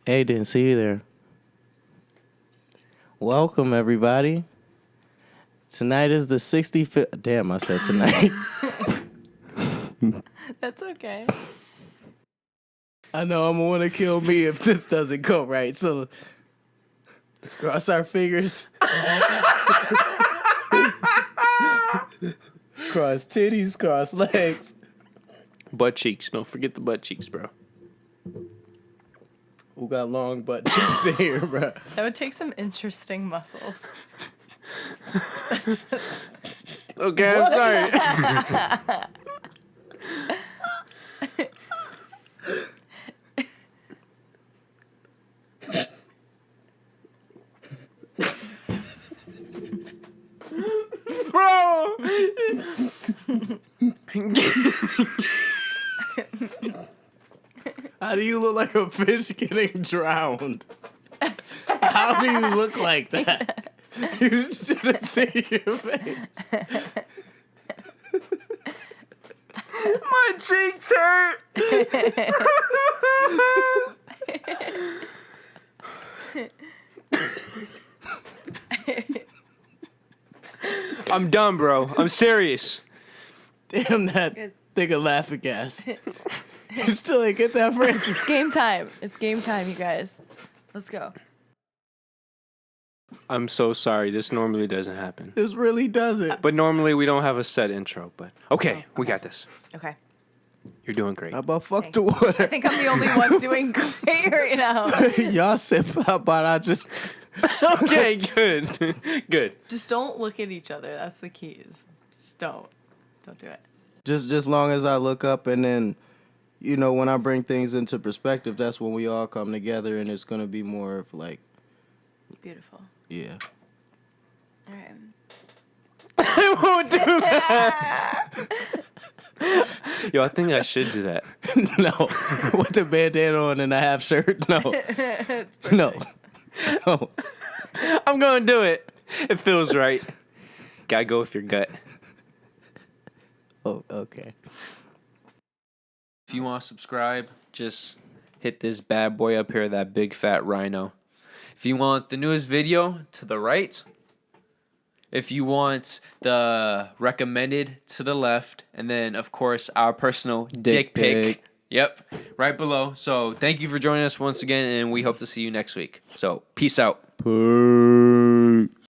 Hey, didn't see you there. Welcome, everybody. Tonight is the 65th... Damn, I said tonight. That's okay. I know I'm gonna want to kill me if this doesn't go right, so let's cross our fingers. Cross titties, cross legs. Butt cheeks. Don't forget the butt cheeks, bro. Who got long butt cheeks in here, bro? That would take some interesting muscles. Okay, I'm sorry. do you look like a fish getting drowned? How do you look like that? You should have seen your face. My cheeks hurt. I'm done, bro. I'm serious. Damn, that nigga laughing gas. You still ain't get that, Francis. It's game time. It's game time, you guys. Let's go. I'm so sorry. This normally doesn't happen. This really doesn't. But normally we don't have a set intro. But okay, we got this. Okay. You're doing great. How about fuck Thanks. the water? I think I'm the only one doing great right now. Y'all sip. How about I just... Okay, good. Good. Just don't look at each other. That's the key. Just don't. Don't do it. Just long as I look up, and then, you know, when I bring things into perspective, that's when we all come together, and it's gonna be more of like, Beautiful. yeah. All right. I won't do that. Yo, I think I should do that. No, with the bandana on and a half shirt. No, no, no. I'm gonna do it. It feels right. Gotta go with your gut. Oh, okay. If you want to subscribe, just hit this bad boy up here, that big fat rhino. If you want the newest video, to the right. If you want the recommended, to the left. And then, of course, our personal dick pic. Yep, right below. So thank you for joining us once again, and we hope to see you next week. So peace out. Peace.